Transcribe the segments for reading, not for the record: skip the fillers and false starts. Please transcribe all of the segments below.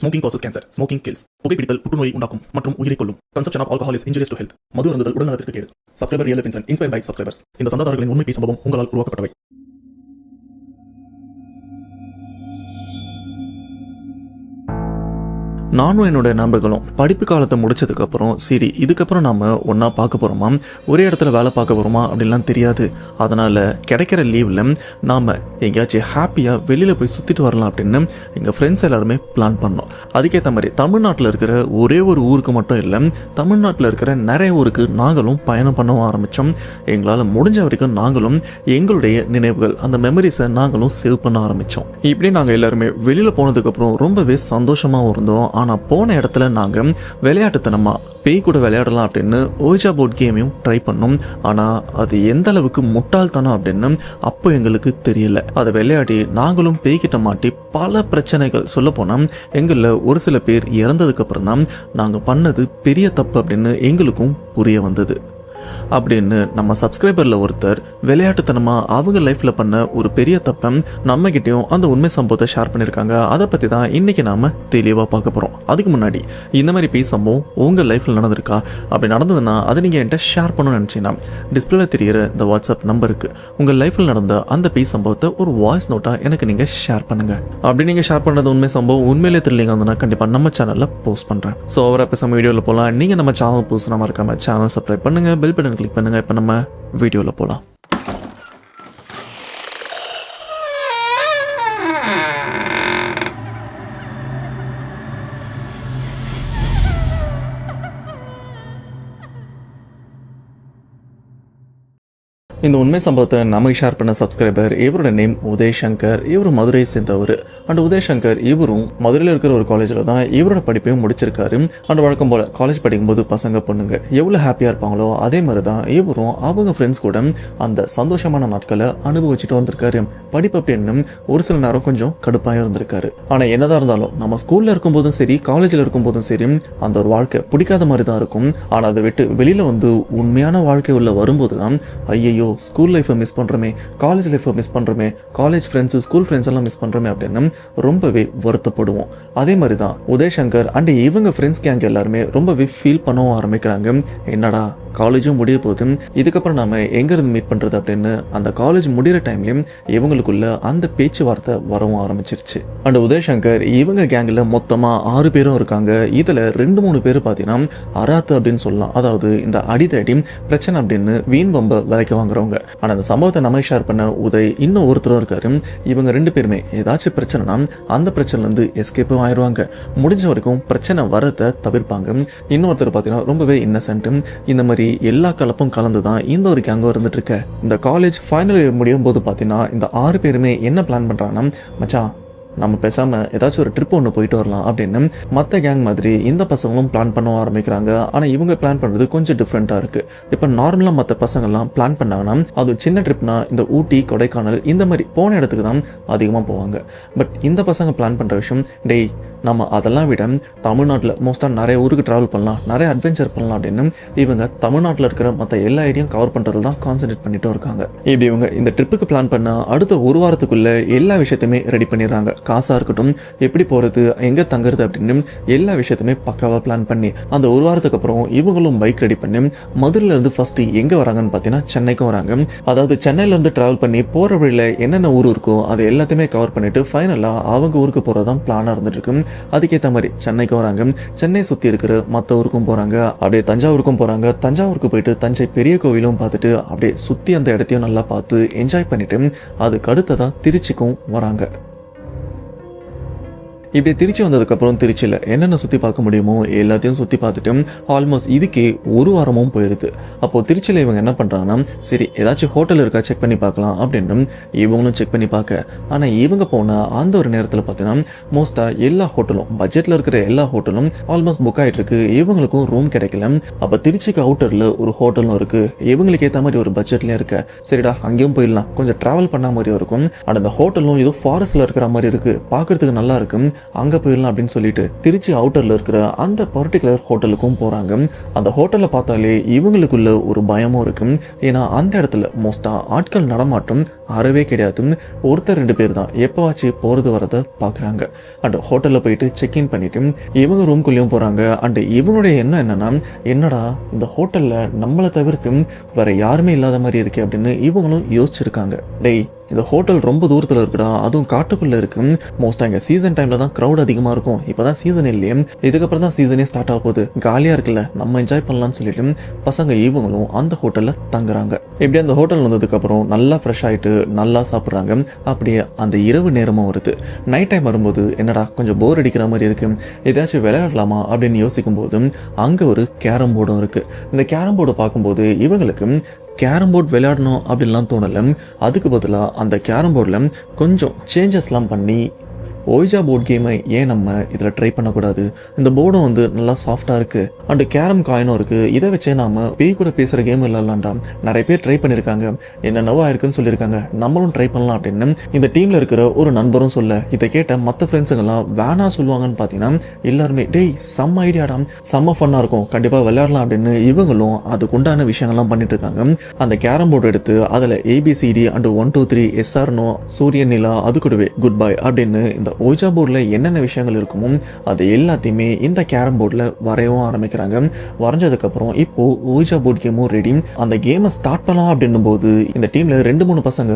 Smoking causes cancer. Smoking kills. புகைப்பிடித்தல் புற்றுநோயை உண்டாக்கும் மற்றும் உயிரை கொல்லும். Consumption of alcohol is injurious to health. மது அருந்துதல் உடல்நலத்திற்கு கேடு. Subscriber Real Life Incident inspired by subscribers. இந்த சந்தாதாரர்களின் உண்மை சம்பவம் உங்களால் உருவாக்கப்பட்டவை. நானும் என்னோட நண்பர்களும் படிப்பு காலத்தை முடிச்சதுக்கப்புறம் சரி இதுக்கப்புறம் நாம் ஒன்றா பார்க்க போகிறோமா, ஒரே இடத்துல வேலை பார்க்க போகிறோமா அப்படின்லாம் தெரியாது. அதனால் கிடைக்கிற லீவில் நாம் எங்கேயாச்சும் ஹாப்பியாக வெளியில் போய் சுற்றிட்டு வரலாம் அப்படின்னு எங்கள் ஃப்ரெண்ட்ஸ் எல்லாருமே பிளான் பண்ணோம். அதுக்கேற்ற மாதிரி தமிழ்நாட்டில் இருக்கிற ஒரே ஒரு ஊருக்கு மட்டும் இல்லை, தமிழ்நாட்டில் இருக்கிற நிறைய ஊருக்கு நாங்களும் பயணம் பண்ண ஆரம்பித்தோம். எங்களால் முடிஞ்ச வரைக்கும் நாங்களும் எங்களுடைய நினைவுகள் அந்த மெமரிஸை நாங்களும் சேவ் பண்ண ஆரம்பித்தோம். இப்படி நாங்கள் எல்லாருமே வெளியில் போனதுக்கப்புறம் ரொம்பவே சந்தோஷமாக இருந்தோம். ஆனால் போன இடத்துல நாங்கள் விளையாட்டுத்தனமாக பேய் கூட விளையாடலாம் அப்படின்னு ஓஜா போர்ட் கேமையும் ட்ரை பண்ணோம். ஆனால் அது எந்த அளவுக்கு முட்டாள்தனம் அப்படின்னு அப்போ எங்களுக்கு தெரியல. அதை விளையாடி நாங்களும் பேய்கிட்ட மாட்டி பல பிரச்சனைகள் சொல்ல போனால் எங்களில் ஒரு சில பேர் இறந்ததுக்கு அப்புறம் தான் நாங்கள் பண்ணது பெரிய தப்பு அப்படின்னு எங்களுக்கும் புரிய வந்தது. அப்படின்னு நம்ம சப்ஸ்கிரைபரில் ஒருத்தர் விளையாட்டுத்தனமாக அவங்க லைஃப்பில் பண்ண ஒரு பெரிய தப்பை நம்மகிட்டையும் அந்த உண்மை சம்பவத்தை ஷேர் பண்ணியிருக்காங்க. அதை பற்றி தான் இன்றைக்கி நாம் தெளிவாக பார்க்க போகிறோம். அதுக்கு முன்னாடி இந்த மாதிரி பேய் சம்பவம் உங்கள் லைஃப்பில் நடந்திருக்கா, அப்படி நடந்ததுன்னா அதை நீங்கள் என்கிட்ட ஷேர் பண்ணணும்னு நினச்சிங்கன்னா டிஸ்பிளேல தெரிகிற இந்த வாட்ஸ்அப் நம்பருக்கு உங்கள் லைஃப்பில் நடந்த அந்த பேய் சம்பவத்தை ஒரு வாய்ஸ் நோட்டாக எனக்கு நீங்கள் ஷேர் பண்ணுங்கள். அப்படி நீங்கள் ஷேர் பண்ணுறது உண்மை சம்பவம் உண்மையிலே தெரியலங்க வந்து கண்டிப்பாக நம்ம சேனலில் போஸ்ட் பண்ணுறேன். ஸோ அவரை பேசாம வீடியோவில் போகலாம். நீங்கள் நம்ம சேனல் புதுசுனா மறக்காம சேனல் சப்ஸ்கிரைப் பண்ணுங்கள், பெல் பட்டன் கிளிக் பண்ணுங்க. இப்போ நம்ம வீடியோல போலாம். இந்த உண்மை சம்பவத்தை நமக்கு ஷேர் பண்ண சப்ஸ்கிரைபர் இவரோட நேம் உதய் சங்கர். இவர் மதுரையை சேர்ந்தவர். அண்ட் உதய் சங்கர் இவரும் மதுரையில் இருக்கிற ஒரு காலேஜில் தான் இவரோட படிப்பையும் முடிச்சிருக்காரு. அண்ட் வழக்கம் போல காலேஜ் படிக்கும்போது பசங்க பொண்ணுங்க எவ்வளோ ஹாப்பியாக இருப்பாங்களோ அதே மாதிரி தான் இவரும் அவங்க ஃப்ரெண்ட்ஸ் கூட அந்த சந்தோஷமான நாட்களை அனுபவிச்சுட்டு வந்திருக்காரு. படிப்பு அப்படின்னு ஒரு சில நேரம் கொஞ்சம் கடுப்பாக இருந்திருக்காரு. ஆனால் என்னதான் இருந்தாலும் நம்ம ஸ்கூலில் இருக்கும்போதும் சரி காலேஜில் இருக்கும்போதும் சரி அந்த ஒரு வாழ்க்கை பிடிக்காத மாதிரி தான் இருக்கும். ஆனால் அதை விட்டு வெளியில் வந்து உண்மையான வாழ்க்கை உள்ள வரும்போது தான் ஐயோ ஸ்கூல் லைஃப்பை மிஸ் பண்ணுறோமே, காலேஜ் லைஃப்பை மிஸ் பண்ணுறோமே, காலேஜ் ஃப்ரெண்ட்ஸு ஸ்கூல் ஃப்ரெண்ட்ஸ் எல்லாம் மிஸ் பண்ணுறோமே அப்படின்னு ரொம்பவே வருத்தப்படுவோம். அதே மாதிரி தான் உதய் சங்கர் அண்ட் இவங்க ஃப்ரெண்ட்ஸ் கேங் எல்லாருமே ரொம்பவே ஃபீல் பண்ணவும் ஆரம்பிக்கிறாங்க. என்னடா காலேஜும் முடிய போகுது, இதுக்கப்புறம் நாம எங்கேருந்து மீட் பண்ணுறது அப்படின்னு அந்த காலேஜ் முடிகிற டைம்லையும் இவங்களுக்குள்ள அந்த பேச்சுவார்த்தை வரவும் ஆரம்பிச்சிருச்சு. அண்ட் உதய் சங்கர் இவங்க கேங்கில் மொத்தமாக 6 பேரும் இருக்காங்க. இதில் 2-3 பேர் பார்த்தீங்கன்னா அராத்து அப்படின்னு சொல்லலாம். அதாவது இந்த அடிதடி பிரச்சனை அப்படின்னு வீண் வம்ப விலைக்கு வாங்குறவங்க. ஆனால் அந்த சம்பவத்தை நம்ம ஷேர் பண்ண உதய் இன்னும் ஒருத்தரும் இருக்காரு. இவங்க 2 பேருமே ஏதாச்சும் பிரச்சனைனா அந்த பிரச்சனைலேருந்து எஸ்கேப்பும் ஆயிடுவாங்க. முடிஞ்ச வரைக்கும் பிரச்சனை வரதை தவிர்ப்பாங்க. இன்னொருத்தர் பார்த்தீங்கன்னா ரொம்பவே இன்னசென்ட். இந்த மாதிரி எல்லா கலப்பும் கலந்து தான் இந்த ஒரு கேங்கும் இருந்துட்டு இருக்க. இந்த காலேஜ் ஃபைனல் இயர் முடியும் போது பார்த்தீங்கன்னா இந்த 6 பேருமே என்ன பிளான் பண்ணுறாங்கன்னா, மச்சான் நம்ம பேசாமல் ஏதாச்சும் ஒரு ட்ரிப் ஒன்று போயிட்டு வரலாம் அப்படின்னு மற்ற கேங் மாதிரி இந்த பசங்களும் பிளான் பண்ண ஆரம்பிக்கிறாங்க. ஆனால் இவங்க பிளான் பண்ணுறது கொஞ்சம் டிஃப்ரெண்ட்டாக இருக்குது. இப்போ நார்மலாக மற்ற பசங்கள்லாம் பிளான் பண்ணாங்கன்னா அது சின்ன ட்ரிப்னா இந்த ஊட்டி கொடைக்கானல் இந்த மாதிரி போன இடத்துக்கு தான் அதிகமாக போவாங்க. பட் இந்த பசங்க பிளான் பண்ணுற விஷயம் டேய் நம்ம அதெல்லாம் விட தமிழ்நாட்டில் மோஸ்ட்டாக நிறைய ஊருக்கு ட்ராவல் பண்ணலாம், நிறைய அட்வென்ச்சர் பண்ணலாம் அப்படின்னு இவங்க தமிழ்நாட்டில் இருக்கிற மற்ற எல்லா ஏரியாவும் கவர் பண்ணுறதுல தான் கான்சன்ட்ரேட் பண்ணிட்டு இருக்காங்க. இப்படி இவங்க இந்த ட்ரிப்புக்கு பிளான் பண்ண அடுத்த ஒரு வாரத்துக்குள்ள எல்லா விஷயத்தையுமே ரெடி பண்ணிடுறாங்க. காசாக இருக்கட்டும், எப்படி போகிறது, எங்கே தங்குறது அப்படின்னு எல்லா விஷயத்தையுமே பக்காவாக பிளான் பண்ணி அந்த ஒரு வாரத்துக்கு அப்புறம் இவங்களும் பைக் ரெடி பண்ணி மதுரையிலேருந்து ஃபஸ்ட்டு எங்கே வராங்கன்னு பார்த்தீங்கன்னா சென்னைக்கும் வராங்க. அதாவது சென்னையிலேருந்து ட்ராவல் பண்ணி போகிற வழியில் என்னென்ன ஊர் இருக்கோ அது எல்லாத்தையுமே கவர் பண்ணிட்டு ஃபைனலாக அவங்க ஊருக்கு போகிறதான் பிளானாக இருந்துட்டு இருக்கு. அதுக்கேற்ற மாதிரி சென்னைக்கு வராங்க. சென்னை சுற்றி இருக்கிற மற்ற ஊருக்கும் போகிறாங்க. அப்படியே தஞ்சாவூருக்கும் போகிறாங்க. தஞ்சாவூருக்கு போயிட்டு தஞ்சை பெரிய கோவிலும் பார்த்துட்டு அப்படியே சுற்றி அந்த இடத்தையும் நல்லா பார்த்து என்ஜாய் பண்ணிட்டு அதுக்கு அடுத்ததாக திருச்சிக்கும் வராங்க. இப்படி திருச்சி வந்ததுக்கப்புறம் திருச்சியில் என்னென்ன சுற்றி பார்க்க முடியுமோ எல்லாத்தையும் சுற்றி பார்த்துட்டு ஆல்மோஸ்ட் இதுக்கே ஒரு வாரமும் போயிடுது. அப்போது திருச்சியில் இவங்க என்ன பண்ணுறாங்கன்னா சரி ஏதாச்சும் ஹோட்டல் இருக்கா செக் பண்ணி பார்க்கலாம் அப்படின்னு இவங்களும் செக் பண்ணி பார்க்க. ஆனால் இவங்க போன அந்த ஒரு நேரத்தில் பார்த்தீங்கன்னா மோஸ்ட்டாக எல்லா ஹோட்டலும் பட்ஜெட்டில் இருக்கிற எல்லா ஹோட்டலும் ஆல்மோஸ்ட் புக் ஆகிட்டு இருக்கு. இவங்களுக்கும் ரூம் கிடைக்கல. அப்போ திருச்சிக்கு அவுட்டரில் ஒரு ஹோட்டலும் இருக்குது. இவங்களுக்கு ஏற்ற மாதிரி ஒரு பட்ஜெட்லேயும் இருக்க. சரிடா அங்கேயும் போயிடலாம், கொஞ்சம் ட்ராவல் பண்ண மாதிரியும் இருக்கும். ஆனால் அந்த ஹோட்டலும் ஏதோ ஃபாரஸ்ட்டில் இருக்கிற மாதிரி இருக்குது, பார்க்குறதுக்கு நல்லா இருக்கும். அங்கே போயிடலாம் அப்படின்னு சொல்லிட்டு திருச்சி அவுட்டரில் இருக்கிற அந்த பர்டிகுலர் ஹோட்டலுக்கும் போகிறாங்க. அந்த ஹோட்டலில் பார்த்தாலே இவங்களுக்குள்ள ஒரு பயமும் இருக்கும். ஏன்னா அந்த இடத்துல மோஸ்ட்டாக ஆட்கள் நடமாட்டம் அறவே கிடையாது. ஒருத்தர் 2 பேர் தான் எப்போவாச்சும் போகிறது வரதை பார்க்குறாங்க. அண்ட் ஹோட்டலில் போயிட்டு செக்இன் பண்ணிவிட்டு இவங்க ரூம்குள்ளேயும் போகிறாங்க. அண்ட் இவங்களுடைய எண்ணம் என்னன்னா, என்னடா இந்த ஹோட்டலில் நம்மளை தவிர்த்து வேற யாருமே இல்லாத மாதிரி இருக்கே அப்படின்னு இவங்களும் யோசிச்சிருக்காங்க. டேய், இந்த ஹோட்டல் ரொம்ப தூரத்தில் இருக்குடா, அதுவும் காட்டுக்குள்ளே இருக்கு. மோஸ்ட்டாக இங்கே சீசன் டைமில் தான் க்ரௌட் அதிகமாக இருக்கும். இப்போ தான் சீசன் இல்லையே, இதுக்கப்புறம் தான் சீசனே ஸ்டார்ட் ஆக போகுது, காலியாக இருக்குல்ல, நம்ம என்ஜாய் பண்ணலாம்னு சொல்லிட்டு பசங்க இவங்களும் அந்த ஹோட்டலில் தங்குறாங்க. இப்படி அந்த ஹோட்டல் வந்ததுக்கப்புறம் நல்லா ஃப்ரெஷ் ஆகிட்டு நல்லா சாப்பிட்றாங்க. அப்படியே அந்த இரவு நேரமும் வருது. நைட் டைம் வரும்போது என்னடா கொஞ்சம் போர் அடிக்கிற மாதிரி இருக்கு, ஏதாச்சும் விளையாடலாமா அப்படின்னு யோசிக்கும் போது அங்கே ஒரு கேரம் போர்டும் இருக்குது. இந்த கேரம் போர்டை பார்க்கும்போது இவங்களுக்கு கேரம் போர்டு விளையாடணும் அப்படின்லாம் தோணலை. அதுக்கு பதிலாக அந்த கேரம் போர்டில் கொஞ்சம் சேஞ்சஸ்லாம் பண்ணி ஓய்ஜா போர்ட் கேமை ஏன் நம்ம இதில் ட்ரை பண்ணக்கூடாது, இந்த போர்டும் வந்து நல்லா சாஃப்டாக இருக்குது, அண்டு கேரம் காயினும் இருக்குது, இதை வச்சே நாம் பேய் கூட பேசுகிற கேம் விளாட்லாம்டா, நிறைய பேர் ட்ரை பண்ணியிருக்காங்க, என்னென்னவோ ஆயிருக்குன்னு சொல்லியிருக்காங்க, நம்மளும் ட்ரை பண்ணலாம் அப்படின்னு இந்த டீமில் இருக்கிற ஒரு நண்பரும் சொல்ல, இதை கேட்ட மற்ற ஃப்ரெண்ட்ஸுங்கெல்லாம் வேணா சொல்லுவாங்கன்னு பார்த்தீங்கன்னா எல்லாருமே டேய் செம்ம ஐடியாடா, செம்ம ஃபன்னாக இருக்கும், கண்டிப்பாக விளையாடலாம் அப்படின்னு இவங்களும் அதுக்குண்டான விஷயங்கள்லாம் பண்ணிட்டு இருக்காங்க. அந்த கேரம் போர்டு எடுத்து அதில் ABCD அண்டு 1 2 3 SRNO சூரியன் நிலா அது கூடவே குட் பை அப்படின்னு இந்த ஓய்ஜா போர்டில் என்னென்ன விஷயங்கள் இருக்குமோ அது எல்லாத்தையுமே இந்த கேரம் போர்டில் வரையவும் ஆரம்பிக்கிறாங்க. வரைஞ்சதுக்கப்புறம் இப்போது ஓய்ஜா போர்ட் கேமும் ரெடி. அந்த கேமை ஸ்டார்ட் பண்ணலாம் அப்படின்னும் போது இந்த டீமில் 2-3 பசங்க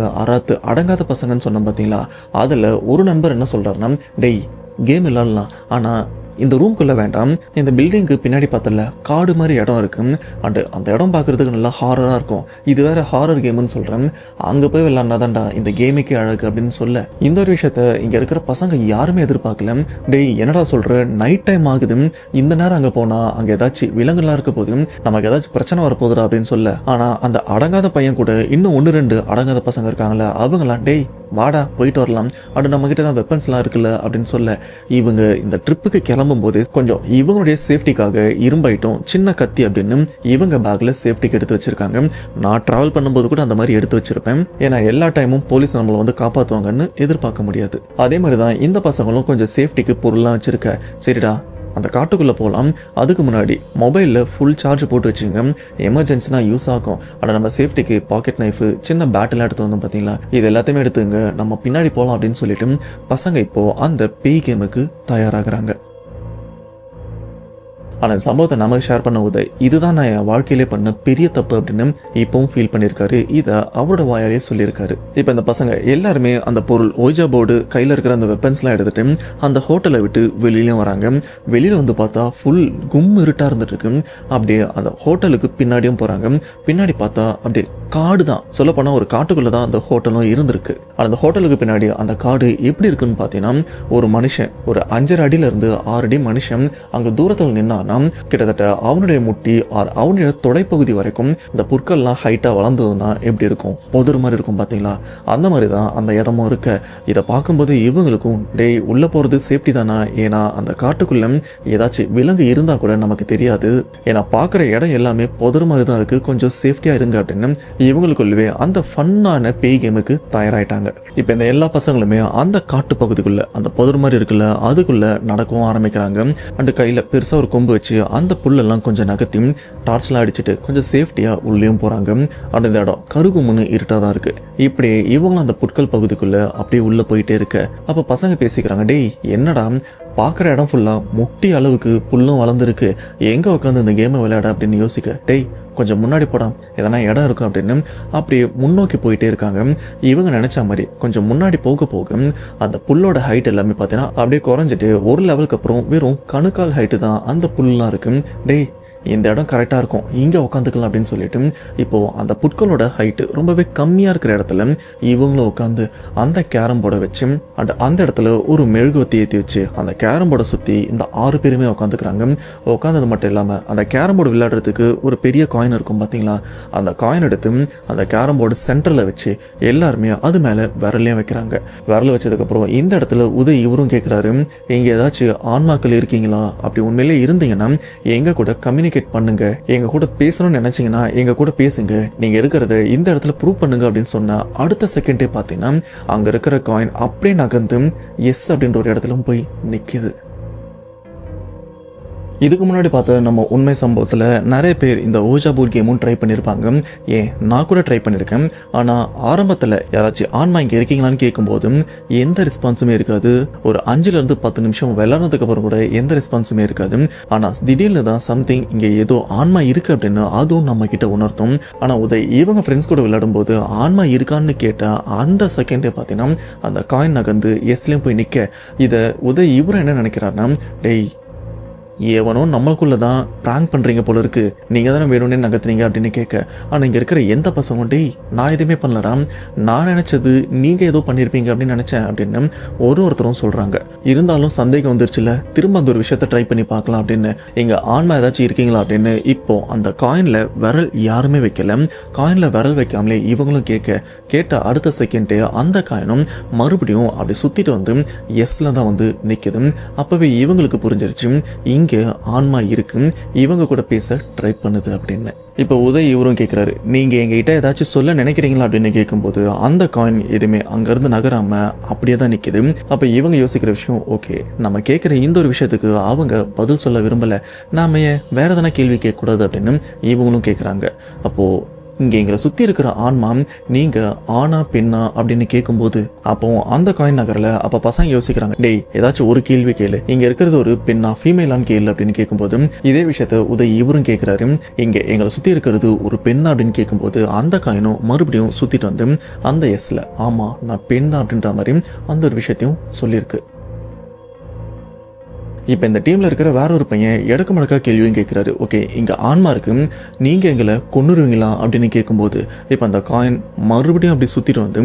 அடங்காத பசங்கன்னு சொன்னோம் பார்த்தீங்களா, அதில் ஒரு நண்பர் என்ன சொல்கிறாருன்னா, டேய் கேம் விளாட்லாம், ஆனால் இந்த ரூம்குள்ளே வேண்டாம், இந்த பில்டிங்க்கு பின்னாடி பார்த்தல காடு மாதிரி இடம் இருக்கு, அண்டு அந்த இடம் பார்க்குறதுக்கு நல்லா ஹாரராக இருக்கும், இது வேற ஹாரர் கேம்னு சொல்கிறேன், அங்கே போய் விளாட்னாதான்டா இந்த கேமுக்கே அழகு அப்படின்னு சொல்ல, இந்த ஒரு விஷயத்த இங்கே இருக்கிற பசங்க யாருமே எதிர்பார்க்கல. டேய் என்னடா சொல்கிற, நைட் டைம் ஆகுது, இந்த நேரம் அங்கே போனால் அங்கே ஏதாச்சும் விலங்குலாம் இருக்க போது, நமக்கு ஏதாச்சும் பிரச்சனை வரப்போகுதுடா அப்படின்னு சொல்ல, ஆனால் அந்த அடங்காத பையன் கூட இன்னும் 1-2 அடங்காத பசங்க இருக்காங்களே, அவங்களாம் டேய் வாடா போயிட்டு வரலாம், அப்படி நம்மக்கிட்ட தான் வெப்பன்ஸ்லாம் இருக்குல்ல அப்படின்னு சொல்ல, இவங்க இந்த ட்ரிப்புக்கு கிளம்பும் போது கொஞ்சம் இவங்களுடைய சேஃப்டிக்காக இரும்பைட்டும் சின்ன கத்தி அப்படின்னு இவங்க பேக்கில் சேஃப்டிக்கு எடுத்து வச்சிருக்காங்க. நான் ட்ராவல் பண்ணும்போது கூட அந்த மாதிரி எடுத்து வச்சிருப்பேன், ஏன்னா எல்லா டைமும் போலீஸ் நம்மளை வந்து காப்பாற்றுவாங்கன்னு எதிர்பார்க்க முடியாது. அதே மாதிரி தான் இந்த பசங்களும் கொஞ்சம் சேஃப்டிக்கு பொருள்லாம் வச்சிருக்க. சரிடா அந்த காட்டுக்குள்ளே போகலாம், அதுக்கு முன்னாடி மொபைலில் ஃபுல் சார்ஜ் போட்டு வச்சுங்க, எமர்ஜென்சினா யூஸ் ஆகும், ஆனால் நம்ம சேஃப்டிக்கு பாக்கெட் நைஃபு சின்ன பேட்டெல்லாம் எடுத்து வந்தோம் பார்த்தீங்களா, இது எல்லாத்தையுமே எடுத்துங்க, நம்ம பின்னாடி போகலாம் அப்படின்னு சொல்லிட்டு பசங்க இப்போது அந்த பேய் கேமுக்கு தயாராகிறாங்க. ஆனால் இந்த சம்பவத்தை நமக்கு ஷேர் பண்ண உதய் இதுதான் நான் என் வாழ்க்கையிலே பண்ண பெரிய தப்பு அப்படின்னு இப்பவும் ஃபீல் பண்ணியிருக்காரு. இதை அவரோட வாயாலே சொல்லியிருக்காரு. இப்போ இந்த பசங்க எல்லாருமே அந்த பொருள் ஓய்ஜா போர்டு கையில் இருக்கிற அந்த வெப்பன்ஸ்லாம் எடுத்துட்டு அந்த ஹோட்டலை விட்டு வெளியிலையும் வராங்க. வெளியில் வந்து பார்த்தா ஃபுல் இருட்டாக இருந்துட்டு இருக்கு. அப்படியே அந்த ஹோட்டலுக்கு பின்னாடியும் போகிறாங்க. பின்னாடி பார்த்தா அப்படியே காடு தான், சொல்லப்போனால் ஒரு காட்டுக்குள்ளே தான் அந்த ஹோட்டலும் இருந்திருக்கு. அந்த ஹோட்டலுக்கு பின்னாடி அந்த காடு எப்படி இருக்குன்னு பார்த்தீங்கன்னா, ஒரு மனுஷன் ஒரு 5.5 அடியிலேருந்து 6 அடி மனுஷன் அங்கே தூரத்தில் நின்னான்னா கிட்டத்தட்ட அவனுடைய முட்டி அவனுடைய தொடைப்பகுதி வரைக்கும் இந்த புற்கள்லாம் ஹைட்டாக வளர்ந்ததுன்னா எப்படி இருக்கும், பொதுறு மாதிரி இருக்கும் பார்த்தீங்களா, அந்த மாதிரி தான் அந்த இடமும் இருக்க. இதை பார்க்கும்போது இவங்களுக்கும் டேய் உள்ளே போகிறது சேஃப்டி தானா, ஏன்னா அந்த காட்டுக்குள்ளே ஏதாச்சும் விலங்கு இருந்தால் கூட நமக்கு தெரியாது, ஏன்னா பார்க்குற இடம் எல்லாமே பொதுறு மாதிரி தான் இருக்குது, கொஞ்சம் சேஃப்டியாக இருங்க அப்படின்னு இவங்களுக்குள்ளவே அந்த ஃபன்னான பேய் கேமுக்கு தயாராயிட்டாங்க. இப்போ இந்த எல்லா பசங்களுமே அந்த காட்டு பகுதிக்குள்ள அந்த பொதுறு மாதிரி இருக்குல்ல அதுக்குள்ள நடக்கவும் ஆரம்பிக்கிறாங்க. அண்டு கையில் பெருசாக ஒரு கொம்பு வச்சு அந்த புல்லெல்லாம் கொஞ்சம் நகர்த்தி டார்ச்லாம் அடிச்சுட்டு கொஞ்சம் சேஃப்டியாக உள்ளேயும் போகிறாங்க. அண்ட் இந்த இடம் கருகுமுன்னு இருட்டாக தான் இருக்குது. இப்படியே இவங்களும் அந்த புட்கள் பகுதிக்குள்ள அப்படியே உள்ளே போயிட்டே இருக்க அப்போ பசங்க பேசிக்கிறாங்க, டேய் என்னடா பார்க்குற இடம் ஃபுல்லாக முட்டி அளவுக்கு புல்லும் வளர்ந்துருக்கு, எங்கே உட்காந்து இந்த கேமை விளையாட அப்படின்னு யோசிக்க, டேய் கொஞ்சம் முன்னாடி போடா எதனா இடம் இருக்கும் அப்படின்னு அப்படியே முன்னோக்கி போயிட்டே இருக்காங்க. இவங்க நினச்ச மாதிரி கொஞ்சம் முன்னாடி போக போக அந்த புல்லோட ஹைட் எல்லாமே பார்த்தீங்கன்னா அப்படியே குறைஞ்சிட்டு ஒரு லெவலுக்கு அப்புறம் வெறும் கணுக்கால் ஹைட்டு தான் அந்த புல்லாம் இருக்கு. டேய் இந்த இடம் கரெக்டாக இருக்கும், இங்கே உட்காந்துக்கலாம் அப்படின்னு சொல்லிட்டு இப்போது அந்த புட்களோட ஹைட்டு ரொம்பவே கம்மியாக இருக்கிற இடத்துல இவங்களும் உட்காந்து அந்த கேரம் போர்டை வச்சு அந்த இடத்துல ஒரு மெழுகுவத்தி ஏற்றி வச்சு அந்த கேரம் போர்டை சுற்றி இந்த 6 பேருமே உட்காந்துக்கிறாங்க. உட்காந்தது மட்டும் இல்லாமல் அந்த கேரம் போர்டு விளையாடுறதுக்கு ஒரு பெரிய காயின் இருக்கும் பார்த்தீங்களா, அந்த காயின் எடுத்து அந்த கேரம் போர்டு சென்டரில் வச்சு எல்லாருமே அது மேலே விரலையும் வைக்கிறாங்க. விரல் வச்சதுக்கப்புறம் இந்த இடத்துல உதய் இவரும் கேட்குறாரு, எங்கே ஏதாச்சும் ஆன்மாக்கள் இருக்கீங்களா, அப்படி உண்மையிலே இருந்தீங்கன்னா எங்கள் கூட கம்யூனிகேட் கம்யூனிகேட் பண்ணுங்க, எங்க கூட பேசணும்னு நினைச்சீங்கன்னா எங்க கூட பேசுங்க, நீங்க இருக்கிறத இந்த இடத்துல ப்ரூவ் பண்ணுங்க அப்படின்னு சொன்னா அடுத்த செகண்டே பார்த்தீங்கன்னா அங்க இருக்கிற காயின் அப்படியே நகர்ந்து எஸ் அப்படின்ற ஒரு இடத்துல போய் நிக்குது. இதுக்கு முன்னாடி பார்த்த நம்ம உண்மை சம்பவத்தில் நிறைய பேர் இந்த ஓஜா போர்ட் கேமும் ட்ரை பண்ணியிருப்பாங்க. ஏன் நான் கூட ட்ரை பண்ணியிருக்கேன். ஆனால் ஆரம்பத்தில் யாராச்சும் ஆன்மா இங்கே இருக்கீங்களான்னு கேட்கும்போது எந்த ரெஸ்பான்ஸுமே இருக்காது. ஒரு 5லேருந்து 10 நிமிஷம் விளாட்றதுக்கு அப்புறம் கூட எந்த ரெஸ்பான்ஸுமே இருக்காது. ஆனால் திடீர்னு தான் சம்திங் இங்கே ஏதோ ஆன்மா இருக்குது அப்படின்னு அதுவும் நம்ம கிட்ட உணர்த்தும். ஆனால் உதய் இவங்க ஃப்ரெண்ட்ஸ் கூட விளையாடும்போது ஆன்மா இருக்கான்னு கேட்டால் அந்த செகண்டே பார்த்தீங்கன்னா அந்த காயின் நகர்ந்து எஸ்லேயும் போய் நிற்க, இதை உதய் இவரும் என்ன நினைக்கிறாருன்னா, டேய் ஏவனோ நம்மளுக்குள்ள தான் ப்ராங்க் பண்ணுறீங்க போல இருக்கு, நீங்கள் தானே வேணும்னே நகர்த்துறீங்க அப்படின்னு கேட்க, ஆனால் இங்கே இருக்கிற எந்த பசங்க டேய் நான் எதுவுமே பண்ணலடா, நான் நினச்சது நீங்கள் ஏதோ பண்ணியிருப்பீங்க அப்படின்னு நினச்சேன் அப்படின்னு ஒருத்தரும் சொல்கிறாங்க. இருந்தாலும் சந்தேகம் வந்துருச்சுல, திரும்ப அந்த ஒரு விஷயத்த ட்ரை பண்ணி பார்க்கலாம் அப்படின்னு இங்கே ஆன்மா ஏதாச்சும் இருக்கீங்களா அப்படின்னு இப்போ அந்த காயினில் விரல் யாருமே வைக்கல. காயினில் விரல் வைக்காமலே இவங்களும் கேட்ட அடுத்த செகண்டே அந்த காயினும் மறுபடியும் அப்படி சுற்றிட்டு வந்து எஸ்ல தான் வந்து நிற்குது. அப்போவே இவங்களுக்கு புரிஞ்சிருச்சு இங்கே ஆன்மா இருக்கு, இவங்க கூட பேச ட்ரை பண்ணுது அப்படின்னு. இப்போ உதய் இவரும் கேட்குறாரு, நீங்கள் எங்ககிட்ட ஏதாச்சும் சொல்ல நினைக்கிறீங்களா அப்படின்னு கேட்கும்போது அந்த காயின் எதுவுமே அங்கேருந்து நகராமல் அப்படியே தான் நிற்கிது. அப்போ இவங்க யோசிக்கிற விஷயம், ஓகே நம்ம கேட்குற இந்த ஒரு விஷயத்துக்கு அவங்க பதில் சொல்ல விரும்பலை, நாம வேற எதனா கேள்வி கேட்கக்கூடாது அப்படின்னு இவங்களும் கேட்குறாங்க. அப்போது இங்கே எங்களை சுற்றி இருக்கிற ஆன்மா நீங்கள் ஆனா பெண்ணா அப்படின்னு கேட்கும்போது அப்போ அந்த காயின் நகரில் அப்போ பசங்க யோசிக்கிறாங்க, டேய் ஏதாச்சும் ஒரு கேள்வி கேளு, இங்கே இருக்கிறது ஒரு பெண்ணா ஃபீமேலான்னு கேளு அப்படின்னு கேட்கும்போது இதே விஷயத்த உதய் இவரும் கேட்குறாரு, இங்கே எங்களை சுற்றி இருக்கிறது ஒரு பெண்ணா அப்படின்னு கேட்கும்போது அந்த காயினும் மறுபடியும் சுற்றிட்டு வந்து அந்த எஸ்ல ஆமாம் நான் பெண் தான் அப்படின்ற மாதிரி அந்த ஒரு விஷயத்தையும் சொல்லியிருக்கு. இப்போ இந்த டீமில் இருக்கிற வேற ஒரு பையன் எடக்கு மடக்கா கேள்வியும் கேட்குறாரு, ஓகே இங்கே ஆன்மா இருக்கு, நீங்கள் எங்களை கொன்னுருவீங்களா அப்படின்னு கேட்கும்போது இப்போ அந்த காயின் மறுபடியும் அப்படி சுற்றிட்டு வந்து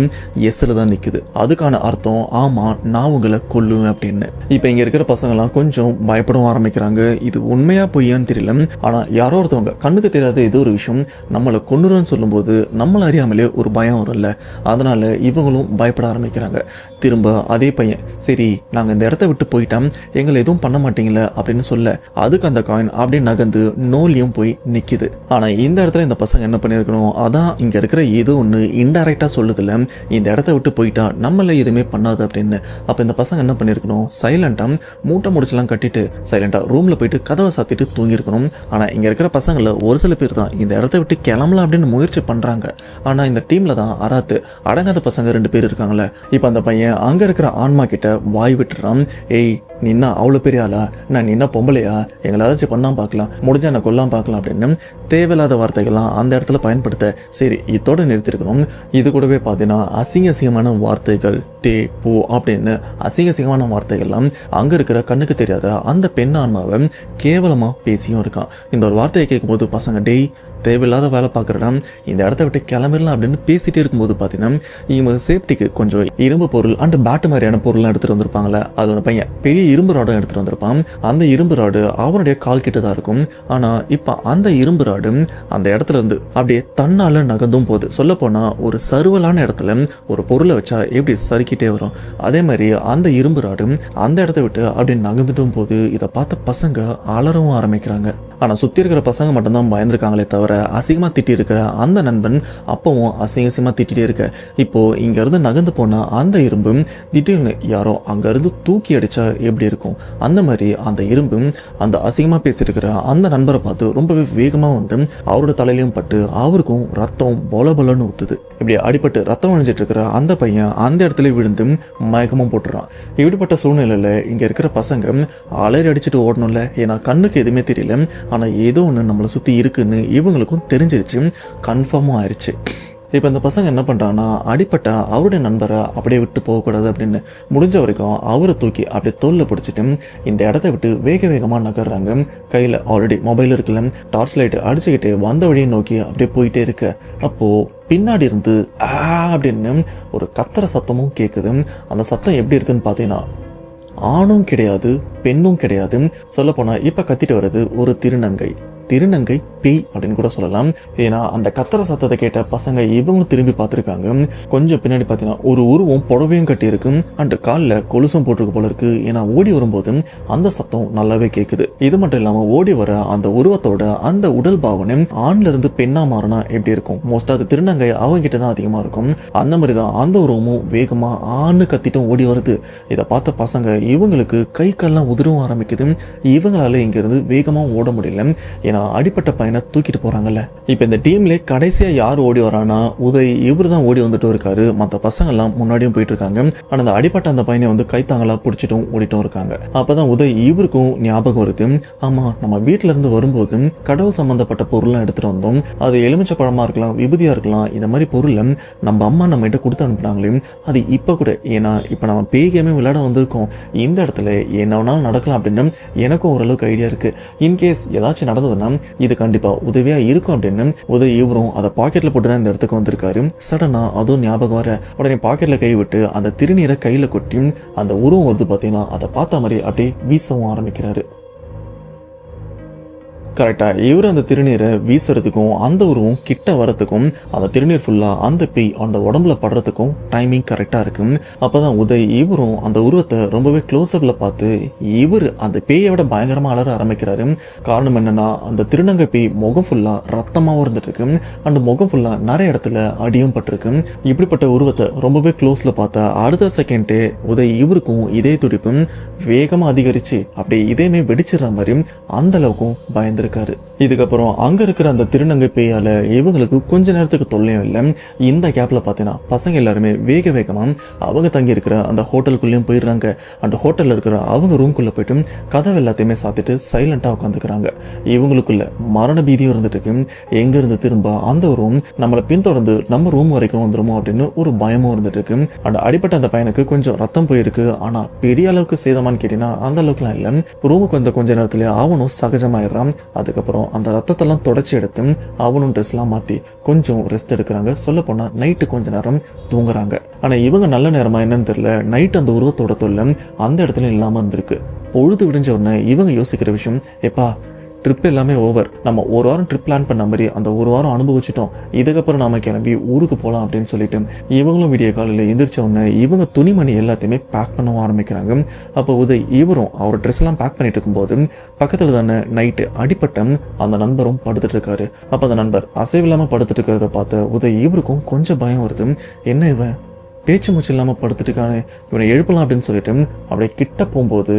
எஸ்ஸில் தான் நிற்குது. அதுக்கான அர்த்தம் ஆமாம் நான் உங்களை கொல்லுவேன் அப்படின்னு. இப்போ இங்கே இருக்கிற பசங்கள்லாம் கொஞ்சம் பயப்படவும் ஆரம்பிக்கிறாங்க. இது உண்மையாக பொய்யான்னு தெரியல, ஆனால் யாரோ ஒருத்தவங்க கண்ணுக்கு தெரியாத ஏதோ ஒரு விஷயம் நம்மளை கொன்னுருன்னு சொல்லும்போது நம்மளை அறியாமலே ஒரு பயம் வரும்ல, அதனால் இவங்களும் பயப்பட ஆரம்பிக்கிறாங்க. திரும்ப அதே பையன், சரி நாங்கள் இந்த இடத்த விட்டு போயிட்டோம், எங்களை எதுவும் பண்ண மாட்டீங்களா அப்படின்னு சொல்ல அதுக்கு அந்த காயின் அப்படியே நகர்ந்து நோலியும் போய் நிக்குது. ஆனா இந்த இடத்துல இந்த பசங்க என்ன பண்ணிருக்கணும், அதான் இங்க இருக்கிற ஏதோ ஒண்ணு இன்டைரக்டா சொல்லுதுல, இந்த இடத்த விட்டு போயிட்டா நம்மள எதுவுமே பண்ணாது அப்படின்னு. அப்ப இந்த பசங்க என்ன பண்ணிருக்கணும், சைலண்டா மூட்டை முடிச்செல்லாம் கட்டிட்டு சைலண்டா ரூம்ல போயிட்டு கதவை சாத்திட்டு தூங்கிருக்கணும். ஆனா இங்க இருக்கிற பசங்கள ஒரு சில பேர் தான் இந்த இடத்த விட்டு கிளம்பலாம் அப்படின்னு முயற்சி பண்றாங்க. ஆனா இந்த டீம்ல தான் அராத்து அடங்காத பசங்க 2 பேர் இருக்காங்களே. இப்ப அந்த பையன் அங்க இருக்கிற ஆன்மா கிட்ட வாய் விட்டுறான், ஏய் நின்னா அவ்வளோ பெரிய ஆளா, நான் நின்னா பொம்பளையா, எங்களை ஏதாச்சும் பண்ணாமல் பார்க்கலாம், முடிஞ்சா நான் கொல்லாமல் பார்க்கலாம் அப்படின்னு தேவையில்லாத வார்த்தைகள்லாம் அந்த இடத்துல பயன்படுத்த சரி இதோட நிறுத்திருக்கணும். இது கூடவே பார்த்தீங்கன்னா அசிங்கமான வார்த்தைகள் தே போ அப்படின்னு அசிங்கமான வார்த்தைகள்லாம் அங்கே இருக்கிற கண்ணுக்கு தெரியாத அந்த பெண் ஆன்மாவை கேவலமாக பேசியும் இருக்கான். இந்த ஒரு வார்த்தையை கேட்கும்போது பசங்க டேய் தேவையில்லாத வேலை பார்க்குறடா, இந்த இடத்த விட்டு கிளம்பிடலாம் அப்படின்னு பேசிகிட்டே இருக்கும்போது பார்த்தீங்கன்னா இவங்க சேஃப்டிக்கு கொஞ்சம் இரும்பு பொருள் அண்ட் பேட்டு மாதிரியான பொருள்லாம் எடுத்துகிட்டு வந்திருப்பாங்களே. அது அந்த பையன் பெரிய இரும்பு ராடும் எடுத்துகிட்டு வந்திருப்பான். அந்த இரும்பு ராடு அவனுடைய கால் கிட்ட தான் இருக்கும். ஆனால் இப்போ அந்த இரும்பு ராடு அந்த இடத்துல இருந்து அப்படியே தன்னால நகர்ந்தும் போகுது. சொல்ல போனால் ஒரு சருவலான இடத்துல ஒரு பொருளை வச்சா எப்படி சறுக்கிட்டே வரும், அதே மாதிரி அந்த இரும்பு ராடு அந்த இடத்த விட்டு அப்படியே நகர்ந்துட்டும் போது இதை பார்த்த பசங்க அலறவும் ஆரம்பிக்கிறாங்க. ஆனால் சுற்றி இருக்கிற பசங்க மட்டும்தான் பயந்துருக்காங்களே தவிர அசிங்கமாக திட்டி இருக்கிற அந்த நண்பன் அப்பவும் அசிங்கமாக திட்டிகிட்டே இருக்க. இப்போது இங்கேருந்து நகர்ந்து போனால் அந்த இரும்பு திடீர்னு யாரோ அங்கேருந்து தூக்கி அடித்தா எப்படி இருக்கும், அந்த மாதிரி அந்த இரும்பு அந்த அசிங்கமாக பேசியிருக்கிற அந்த நண்பரை பார்த்து ரொம்பவே வேகமாக வந்து அவரோட தலையிலையும் பட்டு அவருக்கும் ரத்தம் பொலன்னு ஊற்றுது. இப்படி அடிபட்டு ரத்தம் வழிஞ்சிட்டு இருக்கிற அந்த பையன் அந்த இடத்துல விழுந்து மயக்கமும் போட்டுறான். இப்படிப்பட்ட சூழ்நிலையில் இங்கே இருக்கிற பசங்க அலறி அடிச்சுட்டு ஓடணும்ல, ஏன்னா கண்ணுக்கு எதுவுமே தெரியல, ஆனால் ஏதோ ஒன்று நம்மளை சுற்றி இருக்குன்னு இவங்களுக்கும் தெரிஞ்சிருச்சு, கன்ஃபார்மும் ஆயிடுச்சு. இப்போ இந்த பசங்க என்ன பண்ணுறாங்கன்னா அடிப்பட்ட அவருடைய நண்பரை அப்படியே விட்டு போகக்கூடாது அப்படின்னு முடிஞ்ச வரைக்கும் அவரை தூக்கி அப்படியே தோளில் பிடிச்சிட்டு இந்த இடத்த விட்டு வேகமாக நகர்றாங்க. கையில் ஆல்ரெடி மொபைல் இருக்குல்ல, டார்ச் லைட்டு அடிச்சுக்கிட்டு வந்த வழியை நோக்கி அப்படியே போயிட்டே இருக்க. அப்போது பின்னாடி இருந்து அப்படின்னு ஒரு கத்துற சத்தமும் கேட்குது. அந்த சத்தம் எப்படி இருக்குன்னு பார்த்தீங்கன்னா ஆணும் கிடையாது பெண்ணும் கிடையாது, சொல்லப்போனால் இப்போ கத்திட்டு வர்றது ஒரு திருநங்கை பேய் அப்படின்னு கூட சொல்லலாம். ஏன்னா அந்த கத்துற சத்தத்தை கேட்ட பசங்க இவங்களும் திரும்பி பார்த்துருக்காங்க. கொஞ்சம் பின்னாடி பார்த்தீங்கன்னா ஒரு உருவம் புடவையும் கட்டி இருக்கு அண்ட் காலில் கொலுசும் போட்டிருக்கு போல இருக்கு. ஏன்னா ஓடி வரும்போது அந்த சத்தம் நல்லாவே கேட்குது. இது மட்டும் இல்லாமல் ஓடி வர அந்த உருவத்தோட அந்த உடல் பாவனை ஆண்ல இருந்து பெண்ணா மாறினா எப்படி இருக்கும்? மோஸ்டா அது திருநங்கை அவங்க கிட்ட தான் அதிகமாக இருக்கும். அந்த மாதிரி தான் அந்த உருவமும் வேகமா ஆணு கத்திட்டும் ஓடி வருது. இதை பார்த்த பசங்க இவங்களுக்கு கை கால்லாம் உதிரவும் ஆரம்பிக்குது. இவங்களால இங்கிருந்து வேகமா ஓட முடியல. ஏன்னா அடிப்பட்ட பையனை தூக்கிட்டு போறாங்கல்ல. இப்போ இந்த டீம்ல கடைசியா யார் ஓடி வரானா உதய். இவரு தான் ஓடி வந்துட்டு இருக்காரு. மற்ற பசங்க எல்லாம் முன்னாடியும் போயிட்டு இருக்காங்க. ஆனா அந்த அடிப்பட்ட அந்த பையனை வந்து கைத்தாங்களா பிடிச்சிட்டும் ஓடிட்டும் இருக்காங்க. அப்பதான் உதய் இவருக்கும் ஞாபகம் வருது. ஆமா, நம்ம வீட்டுல இருந்து வரும்போது கடவுள் சம்பந்தப்பட்ட பொருள்லாம் எடுத்துட்டு வந்தோம். அது எலுமிச்சை பழமா இருக்கலாம், விபூதியா இருக்கலாம். இந்த மாதிரி பொருளை நம்ம அம்மா நம்ம கிட்ட கொடுத்து அனுப்புனாங்களே, அது இப்ப கூட. ஏன்னா இப்ப நம்ம பேய் கேமே விளையாட வந்திருக்கோம். இந்த இடத்துல என்ன வேணாலும் நடக்கலாம் அப்படின்னு எனக்கும் ஓரளவுக்கு ஐடியா இருக்கு. இன்கேஸ் ஏதாச்சும் நடந்ததுன்னா இது கண்டிப்பா உதவியா இருக்கும் அப்படின்னு உதவி இவரும் அதை பாக்கெட்ல போட்டு தான் இந்த இடத்துக்கு வந்திருக்காரு. சடனா அதுவும் ஞாபகம் வர உடனே பாக்கெட்ல கை விட்டு அந்த திருநீரை கையில கொட்டி அந்த உருவம் வருது பார்த்தீங்கன்னா அதை பார்த்த மாதிரி அப்படியே வீசவும் ஆரம்பிக்கிறாரு. கரெக்டாக இவர் அந்த திருநீரை வீசுறதுக்கும் அந்த உருவம் கிட்ட வரத்துக்கும் அந்த திருநீர் ஃபுல்லாக அந்த பேய் அந்த உடம்புல படுறதுக்கும் டைமிங் கரெக்டாக இருக்கும். அப்போ தான் உதய் இவரும் அந்த உருவத்தை ரொம்பவே க்ளோஸ்அப்பில் பார்த்து இவர் அந்த பேயை விட பயங்கரமாக அலற ஆரம்பிக்கிறாரு. காரணம் என்னன்னா அந்த திருநங்கை பேய் முகம் ஃபுல்லாக ரத்தமாகவும் இருந்துட்டு இருக்கு. அந்த முகம் ஃபுல்லாக நிறைய இடத்துல அடியும் பட்டிருக்கு. இப்படிப்பட்ட உருவத்தை ரொம்பவே க்ளோஸில் பார்த்தா அடுத்த செகண்டே உதய் இவருக்கும் இதே துடிப்பும் வேகமாக அதிகரித்து அப்படியே இதயமே வெடிச்சிடுற மாதிரி அந்த அளவுக்கும் பயந்துரு. இதுக்கப்புறம் அங்க இருக்கிற அந்த திருநங்கை பேயால இவங்களுக்கு கொஞ்ச நேரத்துக்கு தொல்லையும் இல்லை. இந்த கேப்ல பார்த்தீங்கன்னா பசங்க எல்லாருமே வேக வேகமா அவங்க தங்கி இருக்கிற அந்த ஹோட்டலுக்குள்ளேயும் போயிடுறாங்க. அந்த ஹோட்டல்ல இருக்கிற அவங்க ரூம்குள்ள போயிட்டு கதவு எல்லாத்தையுமே சாத்திட்டு சைலண்டா உட்காந்துக்கிறாங்க. இவங்களுக்குள்ள மரண பீதியும் இருந்துட்டு இருக்கு. எங்க இருந்து திரும்ப அந்த ரூம் நம்மளை பின்தொடர்ந்து நம்ம ரூம் வரைக்கும் வந்துருமோ அப்படின்னு ஒரு பயமும் இருந்துட்டு இருக்கு. அந்த அடிப்பட்ட அந்த பையனுக்கு கொஞ்சம் ரத்தம் போயிருக்கு. ஆனா பெரிய அளவுக்கு சேதமானு கேட்டீங்கன்னா அந்த அளவுக்குலாம் இல்லை. ரூமுக்கு வந்த கொஞ்ச நேரத்துல அவனும் சகஜமாயிடுறான். அதுக்கப்புறம் அந்த ரத்தத்தெல்லாம் தொடச்சி எடுத்து அவனும் ட்ரெஸ்லாம் மாற்றி கொஞ்சம் ரெஸ்ட் எடுக்கிறாங்க. சொல்ல போனால் நைட்டு கொஞ்ச நேரம் தூங்குறாங்க. ஆனால் இவங்க நல்ல நேரமா என்னன்னு தெரியல, நைட்டு அந்த உருவத்தோட தொல்லை அந்த இடத்துல இல்லாமல் இருந்திருக்கு. பொழுது விடிஞ்ச உடனே இவங்க யோசிக்கிற விஷயம், எப்பா ட்ரிப் எல்லாமே ஓவர், நம்ம ஒரு வாரம் ட்ரிப் பிளான் பண்ண மாதிரி அந்த ஒரு வாரம் அனுபவிச்சிட்டோம், இதுக்கப்புறம் நாம கிளம்பி ஊருக்கு போகலாம் அப்படின்னு சொல்லிட்டு இவங்களும் விடிய காலையில் எந்திரிச்ச உடனே இவங்க துணிமணி எல்லாத்தையுமே பேக் பண்ணவும் ஆரம்பிக்கிறாங்க. அப்போ உதய் இவரும் அவர் ட்ரெஸ் எல்லாம் பேக் பண்ணிட்டு இருக்கும்போது பக்கத்தில் தானே நைட்டு அடிப்பட்ட அந்த நண்பரும் படுத்துட்டு இருக்காரு. அப்போ அந்த நண்பர் அசைவில்லாமல் படுத்துட்டு இருக்கிறத பார்த்த உதய் இவருக்கும் கொஞ்சம் பயம் வருது. என்ன இவன் பேச்சு மூச்சு இல்லாமல் படுத்துட்டு இருக்கானே, இவனை எழுப்பலாம் அப்படின்னு சொல்லிட்டு அப்படியே கிட்ட போகும்போது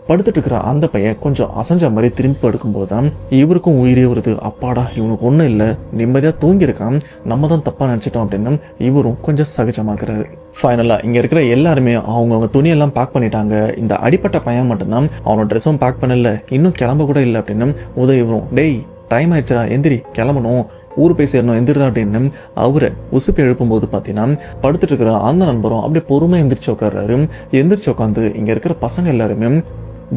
படுத்துட்டு இருக்கிற அந்த பையன் கொஞ்சம் அசைஞ்ச மாதிரி திரும்பி படுக்கும்போது தான் இவருக்கும் உயிரே வருது. அப்பாடா இவனுக்கு ஒன்றும் இல்லை, நிம்மதியாக தூங்கியிருக்கான், நம்ம தான் தப்பாக நினச்சிட்டோம் அப்படின்னு இவரும் கொஞ்சம் சகஜமாக்குறாரு. ஃபைனலாக இங்கே இருக்கிற எல்லாருமே அவங்கவுங்க துணியெல்லாம் பேக் பண்ணிட்டாங்க. இந்த அடிப்பட்ட பையன் மட்டும்தான் அவனோட ட்ரெஸ்ஸும் பேக் பண்ணல, இன்னும் கிளம்ப கூட இல்லை அப்படின்னு உதவிவரும். டேய் டைம் ஆயிடுச்சா, எந்திரி கிளம்பணும், ஊர் போய் சேரணும், எந்திரா அப்படின்னு அவரை உசுப்பி எழுப்பும்போது பார்த்தீங்கன்னா படுத்துட்டு இருக்கிற அந்த நண்பரும் அப்படியே பொறுமையாக எந்திரிச்சு உட்கார்றாரு. எந்திரிச்சு உட்காந்து இங்கே இருக்கிற பசங்க எல்லாருமே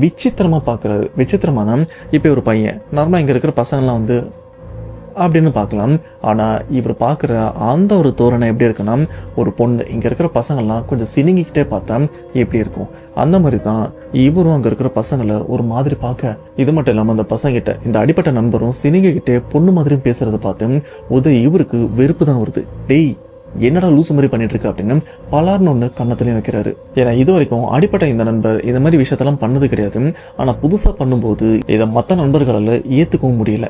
விசித்திரமாக பார்க்குறாரு. விசித்திரமாக தான் இப்போ ஒரு பையன் நார்மலாக இங்கே இருக்கிற பசங்கள்லாம் வந்து அப்படின்னு பார்க்கலாம். ஆனால் இவர் பார்க்குற அந்த ஒரு தோரணை எப்படி இருக்குன்னா, ஒரு பொண்ணு இங்கே இருக்கிற பசங்கள்லாம் கொஞ்சம் சினிங்கிக்கிட்டே பார்த்தா எப்படி இருக்கும் அந்த மாதிரி தான் இவரும் அங்கே இருக்கிற பசங்களை ஒரு மாதிரி பார்க்க. இது மட்டும் இல்லாமல் அந்த பசங்கிட்ட இந்த அடிப்பட்ட நண்பரும் சினிங்கிக்கிட்டே பொண்ணு மாதிரியும் பேசுறதை பார்த்து உதய் இவருக்கு வெறுப்பு தான் வருது. டேய் என்னடா லூசு மாதிரி பண்ணிட்டு இருக்கு அப்படின்னு பலார்னு ஒன்று கன்னத்துலேயும் வைக்கிறாரு. ஏன்னா இது வரைக்கும் அடிப்பட்ட இந்த நண்பர் இந்த மாதிரி விஷயத்தெல்லாம் பண்ணது கிடையாது. ஆனால் புதுசாக பண்ணும்போது இதை மற்ற நண்பர்களால் ஏற்றுக்கவும் முடியல.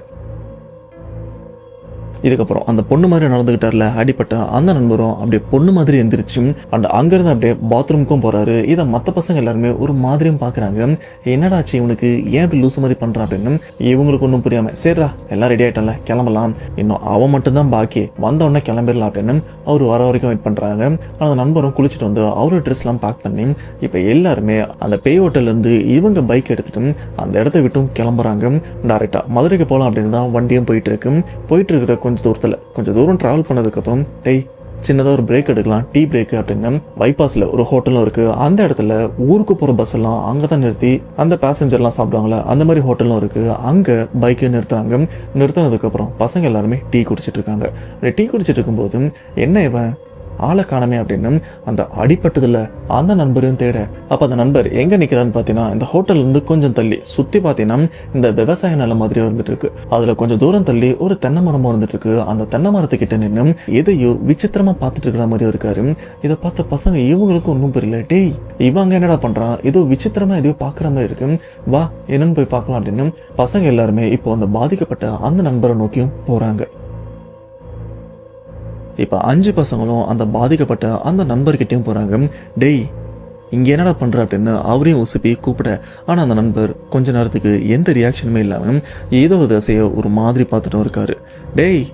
இதுக்கப்புறம் அந்த பொண்ணு மாதிரி நடந்துகிட்டார்ல அடிப்பட்ட அந்த நண்பரும் அப்படியே பொண்ணு மாதிரி எந்திரிச்சு அண்ட் அங்கிருந்து அப்படியே பாத்ரூமுக்கும் போறாரு. இதை மற்ற பசங்க எல்லாருமே ஒரு மாதிரியும் பாக்குறாங்க. என்னடாச்சு இவனுக்கு ஏன் இப்படி லூசு மாதிரி பண்றான் அப்படின்னு இவங்களுக்கு ஒன்றும் புரியாம, சரிடா எல்லாம் ரெடி ஆயிட்டோம்ல கிளம்பலாம், இன்னும் அவன் மட்டும்தான் பாக்கி, வந்த உடனே கிளம்பிடலாம் அப்படின்னு அவர் வர வரைக்கும் வெயிட் பண்றாங்க. அந்த நண்பரும் குளிச்சுட்டு வந்து அவரோட ட்ரெஸ் எல்லாம் பேக் பண்ணி இப்ப எல்லாருமே அந்த பேய் ஹோட்டல்ல இருந்து இவங்க பைக் எடுத்துட்டு அந்த இடத்த விட்டும் கிளம்புறாங்க. டைரக்டா மதுரைக்கு போகலாம் அப்படின்னு தான் வண்டியும் போயிட்டு இருக்கிற கொஞ்சம் தூரம் டிராவல் பண்ணதுக்கப்புறம் டேய் சின்னதாக ஒரு பிரேக் எடுக்கலாம், டீ பிரேக் அப்படின்னு பைபாஸில் ஒரு ஹோட்டலும் இருக்குது. அந்த இடத்துல ஊருக்கு போகிற பஸ் எல்லாம் அங்கே தான் நிறுத்தி அந்த பேசஞ்சர்லாம் சாப்பிடுவாங்களே அந்த மாதிரி ஹோட்டலும் இருக்குது. அங்கே பைக்கை நிறுத்தினதுக்கப்புறம் பசங்க எல்லாருமே டீ குடிச்சிட்டு இருக்காங்க. டீ குடிச்சிட்டு இருக்கும்போது என்ன இவன் ஆளை காணமே அப்படின்னு அந்த அடிப்பட்டதுல அந்த நண்பரையும் தேட அப்ப அந்த நண்பர் எங்க நிக்கிறான்னு பாத்தீங்கன்னா இந்த ஹோட்டல்ல இருந்து கொஞ்சம் தள்ளி சுத்தி பாத்தீங்கன்னா இந்த விவசாய நிலம் மாதிரியா இருந்துட்டு இருக்கு. அதுல கொஞ்சம் தூரம் தள்ளி ஒரு தென்னை மரமும் இருந்துட்டு இருக்கு. அந்த தென்னை மரத்துக்கிட்ட நின்று எதையோ விசித்திரமா பார்த்துட்டு இருக்கிற மாதிரி இருக்காரு. இதை பார்த்த பசங்க இவங்களுக்கும் ஒன்றும் புரியல. டேய் இவங்க என்னடா பண்றான், ஏதோ விசித்திரமா எதையோ பாக்குற மாதிரி இருக்கு, வா என்னன்னு போய் பார்க்கலாம் அப்படின்னு பசங்க எல்லாருமே இப்போ அந்த பாதிக்கப்பட்ட அந்த நண்பரை நோக்கியும் போறாங்க. இப்போ 5 பசங்களும் அந்த பாதிக்கப்பட்ட அந்த நண்பர்கிட்டையும் போறாங்க. டேய் இங்கே என்னடா பண்ற அப்படின்னு அவரையும் உசுப்பி கூப்பிட, ஆனால் அந்த நண்பர் கொஞ்ச நேரத்துக்கு எந்த ரியாக்ஷனுமே இல்லாமல் ஏதோ ஒரு தசையை ஒரு மாதிரி பார்த்துட்டும் இருக்காரு. டேய்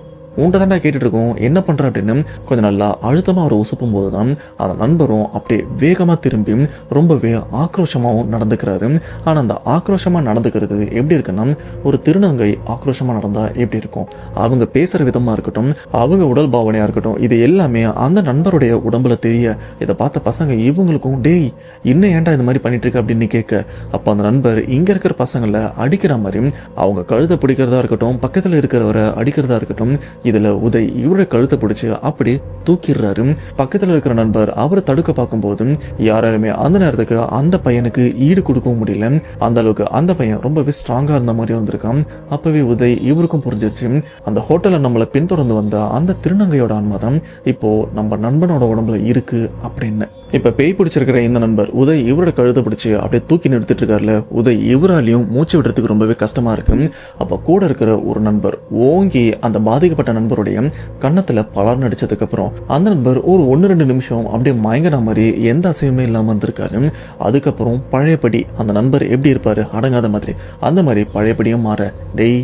உன்ட்ட தாண்டா கேட்டுட்டு இருக்கோம், என்ன பண்ற அப்படின்னு கொஞ்சம் நல்லா அழுத்தமாக அவர் உசுப்பும் போது தான் அந்த நண்பரும் அப்படியே வேகமாக திரும்பி ரொம்பவே ஆக்ரோஷமாகவும் நடந்துக்கிறாரு. ஆனால் அந்த ஆக்ரோஷமாக நடந்துக்கிறது எப்படி இருக்குன்னா, ஒரு திருநங்கை ஆக்ரோஷமாக நடந்தால் எப்படி இருக்கும், அவங்க பேசுகிற விதமாக இருக்கட்டும், அவங்க உடல் பாவனையாக இருக்கட்டும், இது எல்லாமே அந்த நண்பருடைய உடம்புல தெரிய இதை பார்த்த பசங்க இவங்களுக்கும் டேய் இன்னும் ஏன்டா இந்த மாதிரி பண்ணிட்டு இருக்க அப்படின்னு கேட்க, அப்போ அந்த நண்பர் இங்கே இருக்கிற பசங்களை அடிக்கிற மாதிரி அவங்க கழுத்தை பிடிக்கிறதா இருக்கட்டும், பக்கத்தில் இருக்கிறவரை அடிக்கிறதா இருக்கட்டும், இதுல உதய் இவருடைய கழுத்தை பிடிச்சு அப்படி தூக்கிடுறாரு. பக்கத்துல இருக்கிற நண்பர் அவரை தடுக்க பார்க்கும்போது யாராலுமே அந்த நேரத்துக்கு அந்த பையனுக்கு ஈடு கொடுக்கவும் முடியல. அந்த அளவுக்கு அந்த பையன் ரொம்பவே ஸ்ட்ராங்கா இருந்த மாதிரி வந்திருக்கான். அப்பவே உதய் இவருக்கும் புரிஞ்சிருச்சு, அந்த ஹோட்டல்ல நம்மளை பின்தொடர்ந்து வந்த அந்த திருநங்கையோட ஆன்மாதான் இப்போ நம்ம நண்பனோட உடம்புல இருக்கு அப்படின்னு. இப்ப பேய் பிடிச்சிருக்கிற இந்த நண்பர் உதய் இவரோட கழுத்தை பிடிச்சு அப்படியே தூக்கி நிறுத்திட்டு இருக்காருல. உதய் இவராலையும் மூச்சு விடுறதுக்கு ரொம்பவே கஷ்டமா இருக்கு. அப்ப கூட இருக்கிற ஒரு நண்பர் ஓங்கி அந்த பாதிக்கப்பட்ட நண்பருடைய கன்னத்துல பலர் நடிச்சதுக்கு அப்புறம் அந்த நண்பர் ஒரு 1-2 நிமிஷம் அப்படியே மயங்கின மாதிரி எந்த அசையுமே இல்லாம வந்திருக்காரு. அதுக்கப்புறம் பழையபடி அந்த நண்பர் எப்படி இருப்பாரு அடங்காத மாதிரி அந்த மாதிரி பழையபடியும் மாற, டேய்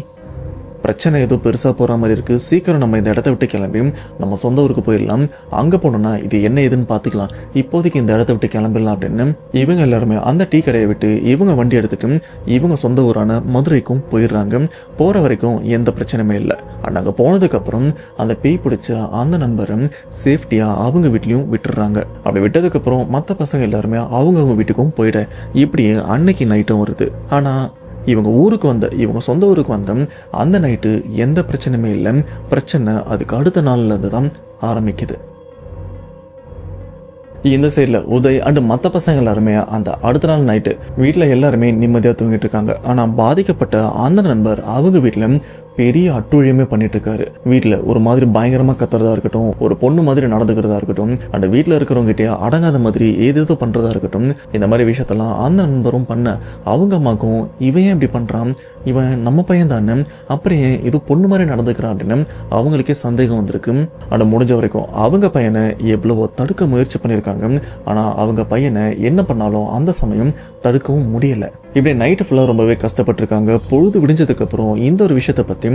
பிரச்சனை ஏதோ பெருசாக போகிற மாதிரி இருக்குது, சீக்கிரம் நம்ம இந்த இடத்த விட்டு கிளம்பி நம்ம சொந்த ஊருக்கு போயிடலாம், அங்கே போனோம்னா இது என்ன ஏதுன்னு பார்த்துக்கலாம், இப்போதைக்கு இந்த இடத்த விட்டு கிளம்பிடலாம் அப்படின்னு இவங்க எல்லாருமே அந்த டீ கடையை விட்டு இவங்க வண்டி எடுத்துட்டு இவங்க சொந்த ஊரான மதுரைக்கும் போயிடுறாங்க. போகிற வரைக்கும் எந்த பிரச்சனையுமே இல்லை. அங்கே போனதுக்கப்புறம் அந்த பேய் பிடிச்ச அந்த நண்பரை சேஃப்டியாக அவங்க வீட்லேயும் விட்டுடுறாங்க. அப்படி விட்டதுக்கப்புறம் மற்ற பசங்க எல்லாருமே அவங்கவுங்க வீட்டுக்கும் போயிட இப்படியே அன்னைக்கு நைட்டும் வருது. ஆனால் இவங்க சொந்த ஊருக்கு வந்த அந்த நைட்டு எந்த பிரச்சனையுமே இல்லை. பிரச்சனை அதுக்கு அடுத்த நாள்ல இருந்து தான் ஆரம்பிக்குது. இந்த சைடில் உதய் அண்ட் மற்ற பசங்க எல்லாருமே அந்த அடுத்த நாள் நைட்டு வீட்டில் எல்லாருமே நிம்மதியாக தூங்கிட்டு இருக்காங்க. ஆனால் பாதிக்கப்பட்ட அந்த நண்பர் அவங்க வீட்டில் பெரிய அட்டுழியமே பண்ணிட்டு இருக்காரு. வீட்டில் ஒரு மாதிரி பயங்கரமாக கத்துறதா இருக்கட்டும், ஒரு பொண்ணு மாதிரி நடந்துக்கிறதா இருக்கட்டும், அந்த வீட்டில் இருக்கிறவங்ககிட்டே அடங்காத மாதிரி ஏதேதோ பண்ணுறதா இருக்கட்டும், இந்த மாதிரி விஷயத்தெல்லாம் அந்த நண்பரும் பண்ண அவங்க அம்மாக்கும் இவன் ஏன் இப்படி பண்ணுறான், இவன் நம்ம பையன் தானே, அப்புறம் ஏன் இது பொண்ணு மாதிரி நடந்துக்கிறான் அப்படின்னு அவங்களுக்கே சந்தேகம் வந்திருக்கு. ஆனால் முடிஞ்ச வரைக்கும் அவங்க பையனை எவ்வளவோ தடுக்க முயற்சி பண்ணியிருக்காங்க. ஆனால் அவங்க பையனை என்ன பண்ணாலும் அந்த சமயம் தடுக்கவும் முடியலை. இப்படி நைட்டு ஃபுல்லாக ரொம்பவே கஷ்டப்பட்டிருக்காங்க. பொழுது விடிஞ்சதுக்கு அப்புறம் இந்த ஒரு விஷயத்தை பற்றி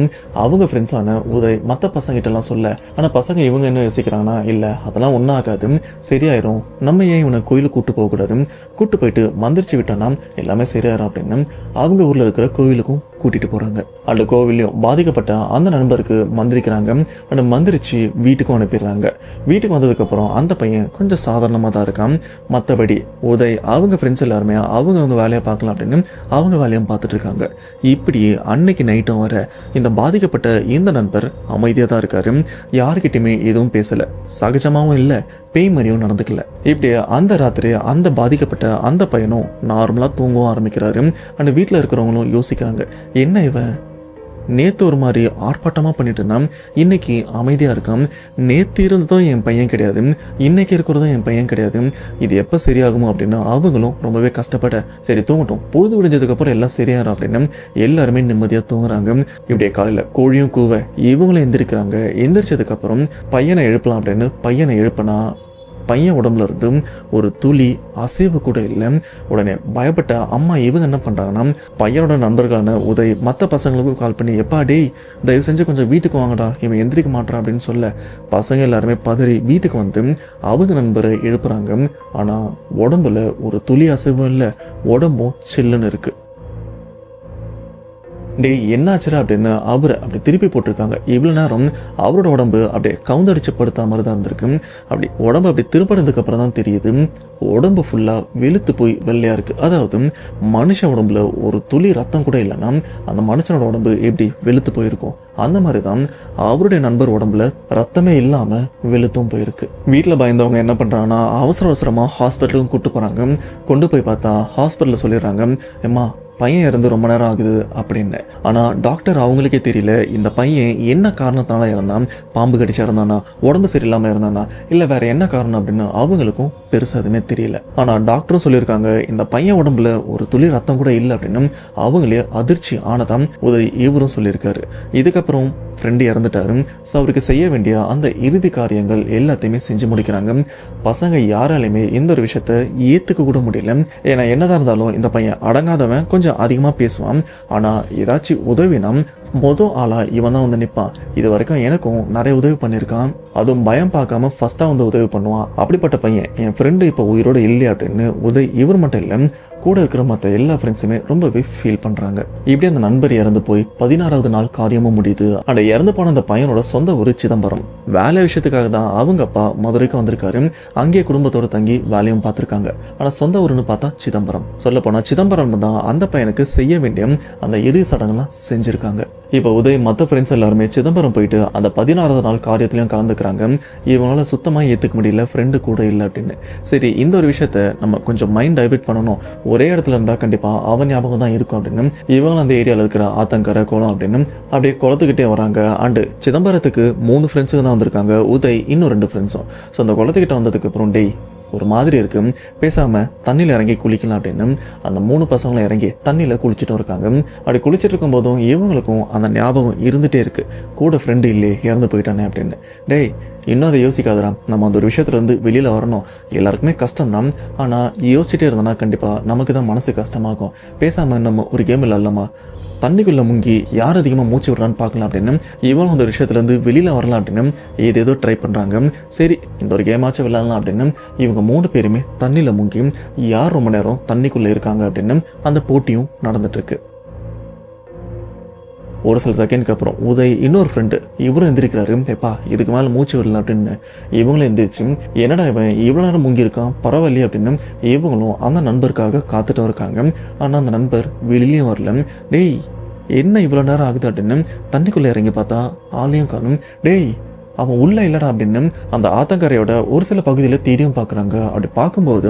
அவங்க ஃப்ரெண்ட்ஸான உதய் மற்ற பசங்கிட்டலாம் சொல்ல, ஆனால் பசங்க இவங்க என்ன யோசிக்கிறாங்கன்னா, இல்லை அதெல்லாம் ஒன்றும் ஆகாது, சரியாயிரும், நம்ம ஏன் இவனை கோயிலுக்கு கூட்டு போகக்கூடாது, கூட்டு போயிட்டு மந்திரிச்சு விட்டோன்னா எல்லாமே சரியாயிரும் அப்படின்னு அவங்க ஊரில் இருக்கிற கோவிலுக்கும் கூட்டிட்டு போறாங்க. அந்த கோவிலையும் பாதிக்கப்பட்ட அந்த நண்பருக்கு மந்திரிக்கிறாங்க. அந்த மந்திரிச்சு வீட்டுக்கும் அனுப்பிடுறாங்க. வீட்டுக்கு வந்ததுக்கு அப்புறம் அந்த பையன் கொஞ்சம் சாதாரணமாக தான் இருக்கான். மற்றபடி உதய் அவங்க ஃப்ரெண்ட்ஸ் எல்லாருமே அவங்க வேலையை பார்க்கலாம் அப்படின்னு அவங்க வேலையும் பார்த்துட்டு இருக்காங்க. இப்படி அன்னைக்கு நைட்டும் வர இந்த பாதிக்கப்பட்ட இந்த நண்பர் அமைதியாக தான் இருக்காரு. யாருக்கிட்டையுமே எதுவும் பேசல, சகஜமாகவும் இல்லை, பேய் மாதிரியும் நடந்துக்கல. இப்படி அந்த ராத்திரி அந்த பாதிக்கப்பட்ட அந்த பையனும் நார்மலாக தூங்கவும் ஆரம்பிக்கிறாரு. அந்த வீட்டில் இருக்கிறவங்களும் யோசிக்கிறாங்க, என்ன இவன் நேற்று ஒரு மாதிரி ஆர்ப்பாட்டமாக பண்ணிட்டு இருந்தான், இன்னைக்கு அமைதியாக இருக்கான், நேற்று இருந்ததும் என் பையன் கிடையாது, இன்னைக்கு இருக்கிறதும் என் பையன் கிடையாது, இது எப்போ சரியாகுமோ அப்படின்னு அவங்களும் ரொம்பவே கஷ்டப்பட, சரி தூங்கட்டும், பொழுது விடிஞ்சதுக்கப்புறம் எல்லாம் சரியாயிரும் அப்படின்னு எல்லாருமே நிம்மதியாக தூங்குறாங்க. இப்படியே காலையில் கோழியும் கூவ இவங்களும் எந்திரிக்கிறாங்க. எந்திரிச்சதுக்கப்புறம் பையனை எழுப்பலாம் அப்படின்னு பையனை எழுப்பினா பையன் உடம்புல இருந்து ஒரு துளி அசைவு கூட இல்லை. உடனே பயப்பட்ட அம்மா இவங்க என்ன பண்ணுறாங்கன்னா, பையனோட நண்பர்களான உதய் மற்ற பசங்களுக்கும் கால் பண்ணி, எப்பா டேய் தயவு செஞ்சு கொஞ்சம் வீட்டுக்கு வாங்கடா, இவன் எந்திரிக்க மாட்டான் அப்படின்னு சொல்ல பசங்க எல்லாருமே பதறி வீட்டுக்கு வந்து அவங்க நண்பரை எழுப்புறாங்க. ஆனால் உடம்புல ஒரு துளி அசைவும் இல்லை, உடம்பும் சில்லுன்னு இருக்குது. டேய் என்னாச்சுரா அப்படின்னு அவரை அப்படி திருப்பி போட்டிருக்காங்க. இவ்வளோ நேரம் அவரோட உடம்பு அப்படியே கவுந்தடிச்சு படுத்த மாதிரி தான் இருந்திருக்கு. அப்படி உடம்பு அப்படி திருப்பறதுக்கு அப்புறம் தான் தெரியுது உடம்பு ஃபுல்லாக வெளுத்து போய் வெள்ளையாக இருக்குது. அதாவது மனுஷன் உடம்புல ஒரு துளி ரத்தம் கூட இல்லைன்னா அந்த மனுஷனோட உடம்பு எப்படி வெளுத்து போயிருக்கும், அந்த மாதிரி தான் அவருடைய நண்பர் உடம்புல ரத்தமே இல்லாமல் வெளுத்தும் போயிருக்கு. வீட்டில் பயந்தவங்க என்ன பண்ணுறாங்கன்னா அவசர அவசரமாக ஹாஸ்பிட்டலுக்கும் கூப்பிட்டு போகிறாங்க. கொண்டு போய் பார்த்தா ஹாஸ்பிட்டலில் சொல்லிடுறாங்க, எம்மா பையன் இறந்து ரொம்ப நேரம் ஆகுது அப்படின்னு. ஆனால் டாக்டர் அவங்களுக்கே தெரியல இந்த பையன் என்ன காரணத்தினால இறந்தான், பாம்பு கடிச்சு இறந்தானா, உடம்பு சரியில்லாமல் இருந்தானா, இல்லை வேற என்ன காரணம் அப்படின்னு அவங்களுக்கும் பெருசாக எதுவுமே தெரியல. ஆனால் டாக்டரும் சொல்லியிருக்காங்க இந்த பையன் உடம்புல ஒரு துளி ரத்தம் கூட இல்லை அப்படின்னு. அவங்களே அதிர்ச்சி ஆனதான் உதவி இவரும் சொல்லியிருக்காரு. இதுக்கப்புறம் ஃப்ரெண்டு இறந்துட்டாரு. ஸோ அவருக்கு செய்ய வேண்டிய அந்த இறுதி காரியங்கள் எல்லாத்தையுமே செஞ்சு முடிக்கிறாங்க. பசங்க யாராலையுமே எந்த ஒரு விஷயத்த ஏற்றுக்க கூட முடியல. ஏன்னா என்னதான் இருந்தாலும் இந்த பையன் அடங்காதவன், கொஞ்சம் அதிகமாக பேசுவான். ஆனால் ஏதாச்சும் உதவினா மொதல் ஆளாக இவன் தான் வந்து நிற்பான். இது வரைக்கும் எனக்கும் நிறைய உதவி பண்ணியிருக்கான், அதுவும் பயம் பார்க்காம ஃபஸ்ட்டாக வந்து உதவி பண்ணுவான். அப்படிப்பட்ட பையன் என் ஃப்ரெண்டு இப்போ உயிரோடு இல்லை அப்படின்னு உதவி இவர் மட்டும் இல்லை, கூட இருக்கிற மற்ற எல்லா ஃப்ரெண்ட்ஸுமே ரொம்பவே ஃபீல் பண்ணுறாங்க. இப்படி அந்த நண்பர் இறந்து போய் 16வது நாள் காரியமும் முடியுது. அந்த இறந்து போன அந்த பையனோட சொந்த ஊர் சிதம்பரம். வேலை விஷயத்துக்காக தான் அவங்க அப்பா மதுரைக்கு வந்திருக்காரு. அங்கேயே குடும்பத்தோடு தங்கி வேலையும் பார்த்துருக்காங்க. ஆனால் சொந்த ஊருன்னு பார்த்தா சிதம்பரம். சொல்ல போனால் சிதம்பரம் தான் அந்த பையனுக்கு செய்ய வேண்டிய அந்த இறுதி சடங்கெல்லாம் செஞ்சுருக்காங்க. இப்போ உதய் மற்ற ஃப்ரெண்ட்ஸ் எல்லாருமே சிதம்பரம் போயிட்டு அந்த 16வது நாள் காரியத்திலையும் கலந்துக்கிறாங்க. இவங்களால சுத்தமாக ஏற்றுக்க முடியல ஃப்ரெண்டு கூட இல்லை அப்படின்னு. சரி, இந்த ஒரு விஷயத்த நம்ம கொஞ்சம் மைண்ட் டைவர்ட் பண்ணணும், ஒரே இடத்துல இருந்தால் கண்டிப்பாக அவன் ஞாபகம் தான் இருக்கும் அப்படின்னு இவங்களும் அந்த ஏரியாவில் இருக்கிற ஆத்தங்கரை குளம் அப்படின்னு அப்படியே குளத்துக்கிட்டே வராங்க. அண்டு சிதம்பரத்துக்கு 3 ஃப்ரெண்ட்ஸுங்க தான் வந்திருக்காங்க, உதய் இன்னும் 2 ஃப்ரெண்ட்ஸும். ஸோ அந்த குளத்துக்கிட்ட வந்ததுக்கு அப்புறம் டேய் ஒரு மாதிரி இருக்கு, பேசாமல் தண்ணியில் இறங்கி குளிக்கலாம் அப்படின்னு அந்த 3 பசங்களும் இறங்கி தண்ணியில் குளிச்சுட்டும் இருக்காங்க. அப்படி குளிச்சுட்டு இருக்கும் போதும் இவங்களுக்கும் அந்த ஞாபகம் இருந்துகிட்டே இருக்குது, கூட ஃப்ரெண்டு இல்லையே இறந்து போயிட்டானே அப்படின்னு. டேய் இன்னும் அதை யோசிக்காதரா, நம்ம அந்த ஒரு விஷயத்துலேருந்து வெளியில் வரணும். எல்லாருக்குமே கஷ்டம்தான், ஆனால் யோசிச்சுட்டே இருந்தோன்னா கண்டிப்பாக நமக்கு தான் மனசு கஷ்டமாகும். பேசாமல் நம்ம ஒரு கேம் இல்லைம்மா, தண்ணிக்குள்ளே முங்கி யார் அதிகமாக மூச்சு விடுறான்னு பார்க்கலாம் அப்படின்னு இவனும் அந்த விஷயத்துலேருந்து வெளியில் வரலாம் அப்படின்னு ஏதேதோ ட்ரை பண்ணுறாங்க. சரி, இந்த ஒரு கேமாச்சும் விளையாடலாம் அப்படின்னு இவங்க 3 பேருமே தண்ணியில் முங்கி யார் ரொம்ப நேரம் தண்ணிக்குள்ளே இருக்காங்க அப்படின்னு அந்த போட்டியும் நடந்துட்டுருக்கு. ஒரு சில செகண்ட்க்கு அப்புறம் உதய் இன்னொரு ஃப்ரெண்டு இவரும் எந்திரிக்கிறாரு. எப்பா இதுக்கு மேலே மூச்சு வரல அப்படின்னு இவங்களும் எந்திரிச்சு, என்னடா இவன் இவ்வளோ நேரம் முங்கியிருக்கான் பரவாயில்லையே அப்படின்னு இவங்களும் அந்த நண்பருக்காக காத்துட்டும் இருக்காங்க. ஆனால் அந்த நண்பர் வெளியிலையும் வரல. டேய் என்ன இவ்வளோ நேரம் ஆகுது அப்படின்னு தண்ணிக்குள்ளே இறங்கி பார்த்தா ஆளையும் காணும். டேய் அவன் உள்ளே இல்லடா அப்படின்னு அந்த ஆத்தங்கரையோட ஒரு சில பகுதியில் தேடியும் பார்க்குறாங்க. அப்படி பார்க்கும்போது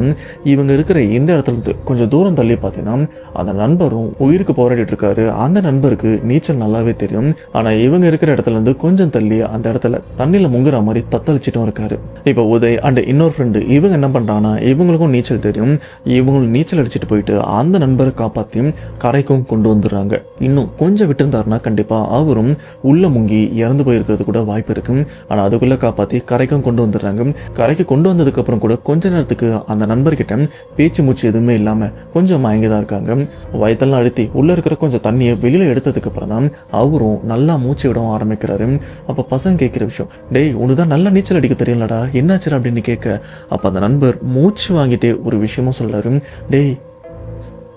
இவங்க இருக்கிற இந்த இடத்துலேருந்து கொஞ்சம் தூரம் தள்ளி பார்த்தீங்கன்னா அந்த நண்பரும் உயிருக்கு போராடிட்டு இருக்காரு. அந்த நண்பருக்கு நீச்சல் நல்லாவே தெரியும். ஆனால் இவங்க இருக்கிற இடத்துலேருந்து கொஞ்சம் தள்ளி அந்த இடத்துல தண்ணியில் முங்குற மாதிரி தத்தளிச்சிட்டும் இருக்காரு. இப்போ உதய் அண்ட் இன்னொரு ஃப்ரெண்டு இவங்க என்ன பண்ணுறாங்கன்னா இவங்களுக்கும் நீச்சல் தெரியும். இவங்களும் நீச்சல் அடிச்சுட்டு போயிட்டு அந்த நண்பரை காப்பாற்றி கரைக்கும் கொண்டு வந்துடுறாங்க. இன்னும் கொஞ்சம் விட்டுருந்தாருன்னா கண்டிப்பாக அவரும் உள்ள முங்கி இறந்து போயிருக்கிறது கூட வாய்ப்பு இருக்கு. ஆனால் அதுக்குள்ளே காப்பாற்றி கரைக்கும் கொண்டு வந்துடுறாங்க. கரைக்கு கொண்டு வந்ததுக்கப்புறம் கூட கொஞ்ச நேரத்துக்கு அந்த நண்பர்கிட்ட பேச்சு மூச்சு எதுவுமே இல்லாமல் கொஞ்சம் மயங்கி தான் இருக்காங்க. வயத்தெல்லாம் அழுத்தி உள்ளே இருக்கிற கொஞ்சம் தண்ணியை வெளியில் எடுத்ததுக்கப்புறம் தான் அவரும் நல்லா மூச்சு விட ஆரம்பிக்கிறாரு. அப்போ பசங்க கேட்குற விஷயம், டேய் உனக்கு தான் நல்லா நீச்சல் அடிக்க தெரியலடா என்னாச்சு அப்படின்னு கேட்க, அப்போ அந்த நண்பர் மூச்சு வாங்கிட்டே ஒரு விஷயமும் சொல்கிறாரு. டேய்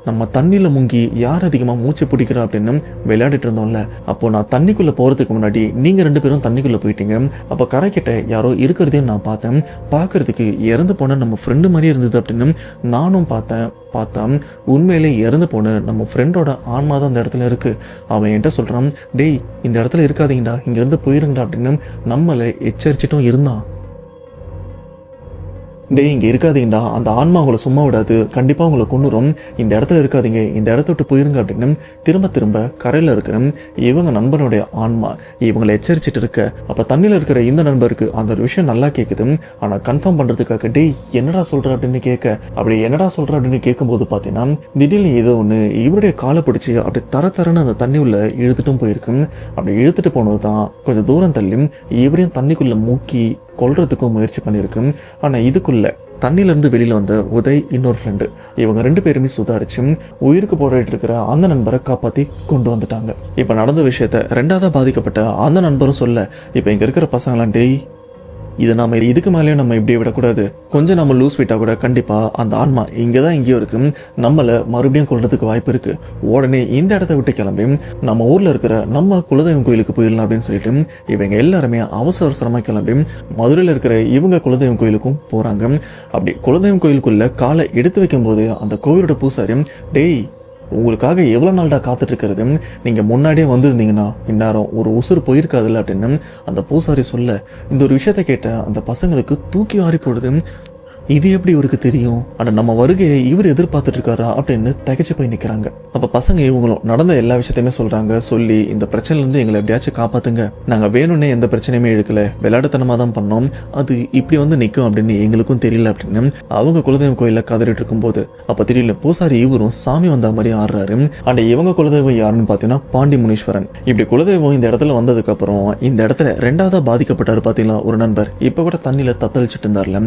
நம்ம தண்ணியில் முங்கி யார் அதிகமாக மூச்சு பிடிக்கிறா அப்படின்னு விளையாடிட்டு இருந்தோம்ல, அப்போது நான் தண்ணிக்குள்ளே போகிறதுக்கு முன்னாடி நீங்கள் 2 பேரும் தண்ணிக்குள்ளே போயிட்டீங்க. அப்போ கரைக்கிட்ட யாரோ இருக்கிறதையும் நான் பார்த்தேன். பார்க்குறதுக்கு இறந்து போன நம்ம ஃப்ரெண்டு மாதிரி இருந்தது அப்படின்னு நானும் பார்த்தா உண்மையிலே இறந்து போன நம்ம ஃப்ரெண்டோட ஆன்மா தான் அந்த இடத்துல இருக்குது. அவன் என்கிட்ட சொல்கிறான், டேய் இந்த இடத்துல இருக்காதீங்கடா, இங்கேருந்து போயிருங்கடா அப்படின்னு நம்மளை எச்சரிச்சிட்டும் இருந்தான். டேய் இங்கே இருக்காதீங்கடா, அந்த ஆன்மா உங்களை சும்மா விடாது, கண்டிப்பாக உங்களை கொன்னுரும், இந்த இடத்துல இருக்காதீங்க, இந்த இடத்த விட்டு போயிருங்க அப்படின்னு திரும்ப திரும்ப கரையில் இருக்கிற இவங்க நண்பனுடைய ஆன்மா இவங்களை எச்சரிச்சிட்டு இருக்க. அப்போ தண்ணியில் இருக்கிற இந்த நண்பருக்கு அந்த ஒரு விஷயம் நல்லா கேட்குது. ஆனால் கன்ஃபார்ம் பண்ணுறதுக்காக டேய் என்னடா சொல்கிற அப்படின்னு கேட்க, அப்படி என்னடா சொல்கிற அப்படின்னு கேட்கும்போது பார்த்தீங்கன்னா திடீர்னு ஏதோ ஒன்று இவருடைய காலை பிடிச்சி அப்படி தரன்னு அந்த தண்ணி உள்ள இழுத்துட்டும் போயிருக்கு. அப்படி இழுத்துட்டு போனது தான் கொஞ்சம் தூரம் தள்ளி இவரையும் தண்ணிக்குள்ளே மூக்கி கொல்றதுக்கும் முயற்சி பண்ணியிருக்கு. ஆனால் இதுக்குள்ள தண்ணியிலேருந்து வெளியில் வந்த உதய் இன்னொரு ஃப்ரெண்டு இவங்க 2 பேருமே சுதாரிச்சு உயிருக்கு போராடிட்டு இருக்கிற அந்த நண்பரை காப்பாற்றி கொண்டு வந்துட்டாங்க. இப்போ நடந்த விஷயத்த 2வது பாதிக்கப்பட்ட அந்த நண்பரும் சொல்ல, இப்போ இங்கே இருக்கிற பசங்களாம் டேய் இதை நம்ம இதுக்கு மேலேயும் நம்ம இப்படியே விடக்கூடாது, கொஞ்சம் நம்ம லூஸ் விட்டால் கூட கண்டிப்பாக அந்த ஆன்மா இங்கே தான் எங்கேயோ இருக்கு, நம்மளை மறுபடியும் கொள்றதுக்கு வாய்ப்பு இருக்கு, உடனே இந்த இடத்த விட்டு கிளம்பி நம்ம ஊரில் இருக்கிற நம்ம குலதெய்வம் கோயிலுக்கு போயிடலாம் அப்படின்னு சொல்லிட்டு இவங்க எல்லாருமே அவசரமாக கிளம்பி மதுரையில் இருக்கிற இவங்க குலதெய்வம் கோயிலுக்கும் போகிறாங்க. அப்படி குலதெய்வம் கோயிலுக்குள்ள காலை எடுத்து வைக்கும்போது அந்த கோவிலோட பூசாரி, டேய் உங்களுக்காக எவ்வளோ நாள்டா காத்துட்டு இருக்கிறது, நீங்கள் முன்னாடியே வந்திருந்தீங்கன்னா இந்நேரம் ஒரு உசுறு போயிருக்காதுல்ல அப்படின்னு அந்த பூசாரி சொல்ல, இந்த ஒரு விஷயத்த கேட்ட அந்த பசங்களுக்கு தூக்கி வாரி போடுது. இது எப்படி இவருக்கு தெரியும், ஆனால் நம்ம வருகையை இவர் எதிர்பார்த்துட்டு இருக்காரா அப்படின்னு தகைச்சு போய் நிற்கிறாங்க. அப்போ பசங்க இவங்களும் நடந்த எல்லா விஷயத்தையுமே சொல்கிறாங்க. சொல்லி இந்த பிரச்சனைலேருந்து எங்களை எப்படியாச்சும் காப்பாற்றுங்க, நாங்கள் வேணும்னே எந்த பிரச்சனையுமே எடுக்கல, விளையாட்டுத்தனமாக தான் பண்ணோம், அது இப்படி வந்து நிற்கும் அப்படின்னு எங்களுக்கும் தெரியல அப்படின்னு அவங்க குலதெய்வம் கோயிலில் கதறிட்டு இருக்கும்போது அப்போ தெரியல பூசாரி இவரும் சாமி வந்த மாதிரி ஆடுறாரு. அண்ட் இவங்க குலதெய்வம் யாருன்னு பார்த்தீங்கன்னா பாண்டி முனீஸ்வரன். இப்படி குலதெய்வம் இந்த இடத்துல வந்ததுக்கப்புறம் இந்த இடத்துல ரெண்டாவதாக பாதிக்கப்பட்டார் பார்த்தீங்களா ஒரு நண்பர், இப்போ கூட தண்ணியில் தத்தளிச்சுட்டு இருந்தார்ல,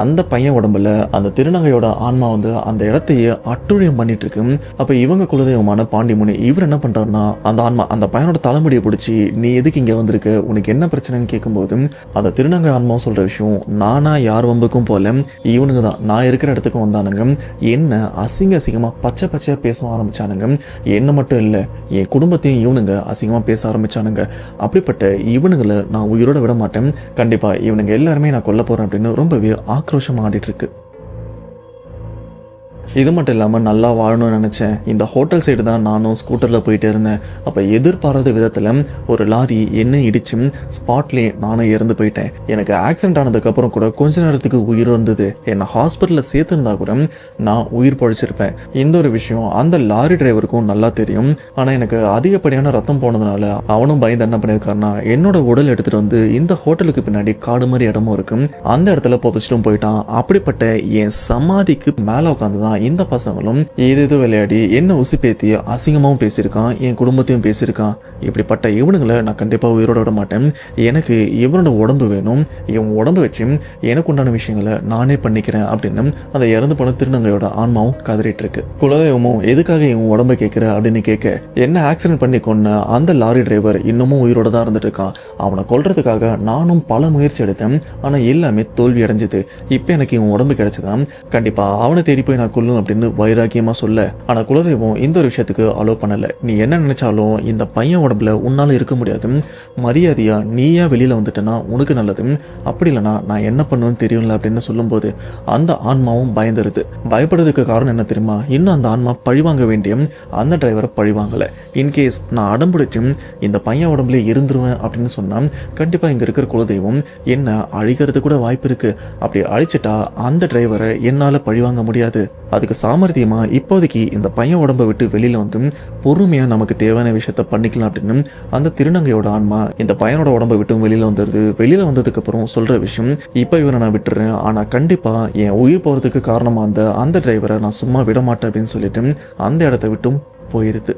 அந்த பையன் உடம்புல அந்த திருநங்கையோட ஆன்மா வந்து அந்த இடத்தையே அட்டுழியம் பண்ணிட்டு இருக்கு. அப்ப இவங்க குலதெய்வமான பாண்டிமுனி இவர் என்ன பண்றாருன்னா அந்த ஆன்மா அந்த பையனோட தலைமுடியை பிடிச்சி, நீ எதுக்கு இங்க வந்திருக்க, உனக்கு என்ன பிரச்சனைன்னு கேட்கும்போது அந்த திருநங்கை ஆன்மா சொல்ற விஷயம், நானா யார் வம்புக்கும் போல, இவனுங்க தான் நான் இருக்கிற இடத்துக்கும் வந்தானுங்க, என்ன அசிங்கமா பச்சையா பேச ஆரம்பிச்சானுங்க, என்ன மட்டும் இல்ல என் குடும்பத்தையும் இவனுங்க அசிங்கமா பேச ஆரம்பிச்சானுங்க, அப்படிப்பட்ட இவனுங்களை நான் உயிரோட விட மாட்டேன், கண்டிப்பா இவனுங்க எல்லாருமே நான் கொல்ல போறேன் அப்படின்னு ரொம்பவே ஆக்ரோஷமா இருக்கு. இது மட்டும் இல்லாமல் நல்லா வாழணும்னு நினச்சேன், இந்த ஹோட்டல் சைடு தான் நானும் ஸ்கூட்டரில் போயிட்டு இருந்தேன், அப்போ எதிர்பாராத விதத்தில் ஒரு லாரி என்ன இடிச்சு ஸ்பாட்லேயே நானும் இறந்து போயிட்டேன், எனக்கு ஆக்சிடென்ட் ஆனதுக்கப்புறம் கூட கொஞ்ச நேரத்துக்கு உயிர் இருந்தது, என்னை ஹாஸ்பிட்டலில் சேர்த்துருந்தா கூட நான் உயிர் பழிச்சிருப்பேன். இந்த ஒரு விஷயம் அந்த லாரி டிரைவருக்கும் நல்லா தெரியும். ஆனால் எனக்கு அதிகப்படியான ரத்தம் போனதுனால அவனும் பயந்து என்ன பண்ணியிருக்காருனா என்னோட உடல் எடுத்துகிட்டு வந்து இந்த ஹோட்டலுக்கு பின்னாடி காடு மாதிரி இடமும் இருக்கு, அந்த இடத்துல புதைச்சிட்டும் போயிட்டான். அப்படிப்பட்ட என் சமாதிக்கு மேலே உட்காந்து தான் இந்த பசங்களும் ஏதேதோ விளையாடி என்ன உசுப்பேத்தி அசிங்கமாகவும் பேசியிருக்கான், என் குடும்பத்தையும் பேசியிருக்கான். இப்படிப்பட்ட இவனுங்களை நான் கண்டிப்பாக உயிரோட விட மாட்டேன், எனக்கு இவனோட உடம்பு வேணும், இவன் உடம்பு வச்சு எனக்கு உண்டான விஷயங்களை நானே பண்ணிக்கிறேன் அப்படின்னு அந்த இறந்து போன திருநங்கையோட ஆன்மாவும் கதறிட்டு இருக்கு. குலதெய்வமும் எதுக்காக இவன் உடம்பை கேட்கிற அப்படின்னு கேட்க, என்ன ஆக்சிடென்ட் பண்ணி கொன்ன அந்த லாரி டிரைவர் இன்னமும் உயிரோட தான் இருந்துட்டு இருக்கான், அவனை கொல்றதுக்காக நானும் பல முயற்சி எடுத்தேன், ஆனால் எல்லாமே தோல்வி அடைஞ்சது, இப்போ எனக்கு இவன் உடம்பு கிடைச்சதான், கண்டிப்பா அவனை தேடி போய் நான் கொல்லும் அப்படின்னு வைராக்கியமா சொல்ல, ஆனா குலதெய்வம் இந்த ஒரு விஷயத்துக்கு அலோ பண்ணல. நீ என்ன நினைச்சாலும் இந்த பையன் உடம்புல உன்னால இருக்க முடியாது, மரியாதையா நீயா வெளியில வந்துட்டேன்னா உனக்கு நல்லது, அப்படி இல்லைனா நான் என்ன பண்ணுவேன்னு தெரியும்ல அப்படின்னு சொல்லும்போது அந்த ஆன்மாவும் பயந்துருது. பயப்படுறதுக்கு காரணம் என்ன தெரியுமா, இன்னும் அந்த ஆன்மா பழிவாங்க வேண்டிய அந்த டிரைவரை பழிவாங்கல. இன்கேஸ் நான் அடம்பிடிச்சும் இந்த பையன் உடம்புல இருந்துருவேன் அப்படின்னு சொன்னா கண்டிப்பா இங்க இருக்கிற குலதெய்வம் என்ன அழிக்கிறது கூட வாய்ப்பு இருக்கு. அப்படி அழிச்சிட்டா அந்த டிரைவரை என்னால பழிவாங்க முடியாது. அதுக்கு சாமர்த்தியமா இப்போதைக்கு இந்த பையன் உடம்பை விட்டு வெளியில வந்து பொறுமையா நமக்கு தேவையான விஷயத்த பண்ணிக்கலாம் அப்படின்னு அந்த திருநங்கையோட ஆன்மா இந்த பையனோட உடம்பை விட்டு வெளியில வந்துடுது. வெளியில வந்ததுக்கு அப்புறம் சொல்ற விஷயம், இப்ப இவரை நான் விட்டுறேன், ஆனா கண்டிப்பா என் உயிர் போறதுக்கு காரணமா அந்த டிரைவரை நான் சும்மா விட மாட்டேன் அப்படின்னு சொல்லிட்டு அந்த இடத்த விட்டும் போயிருது.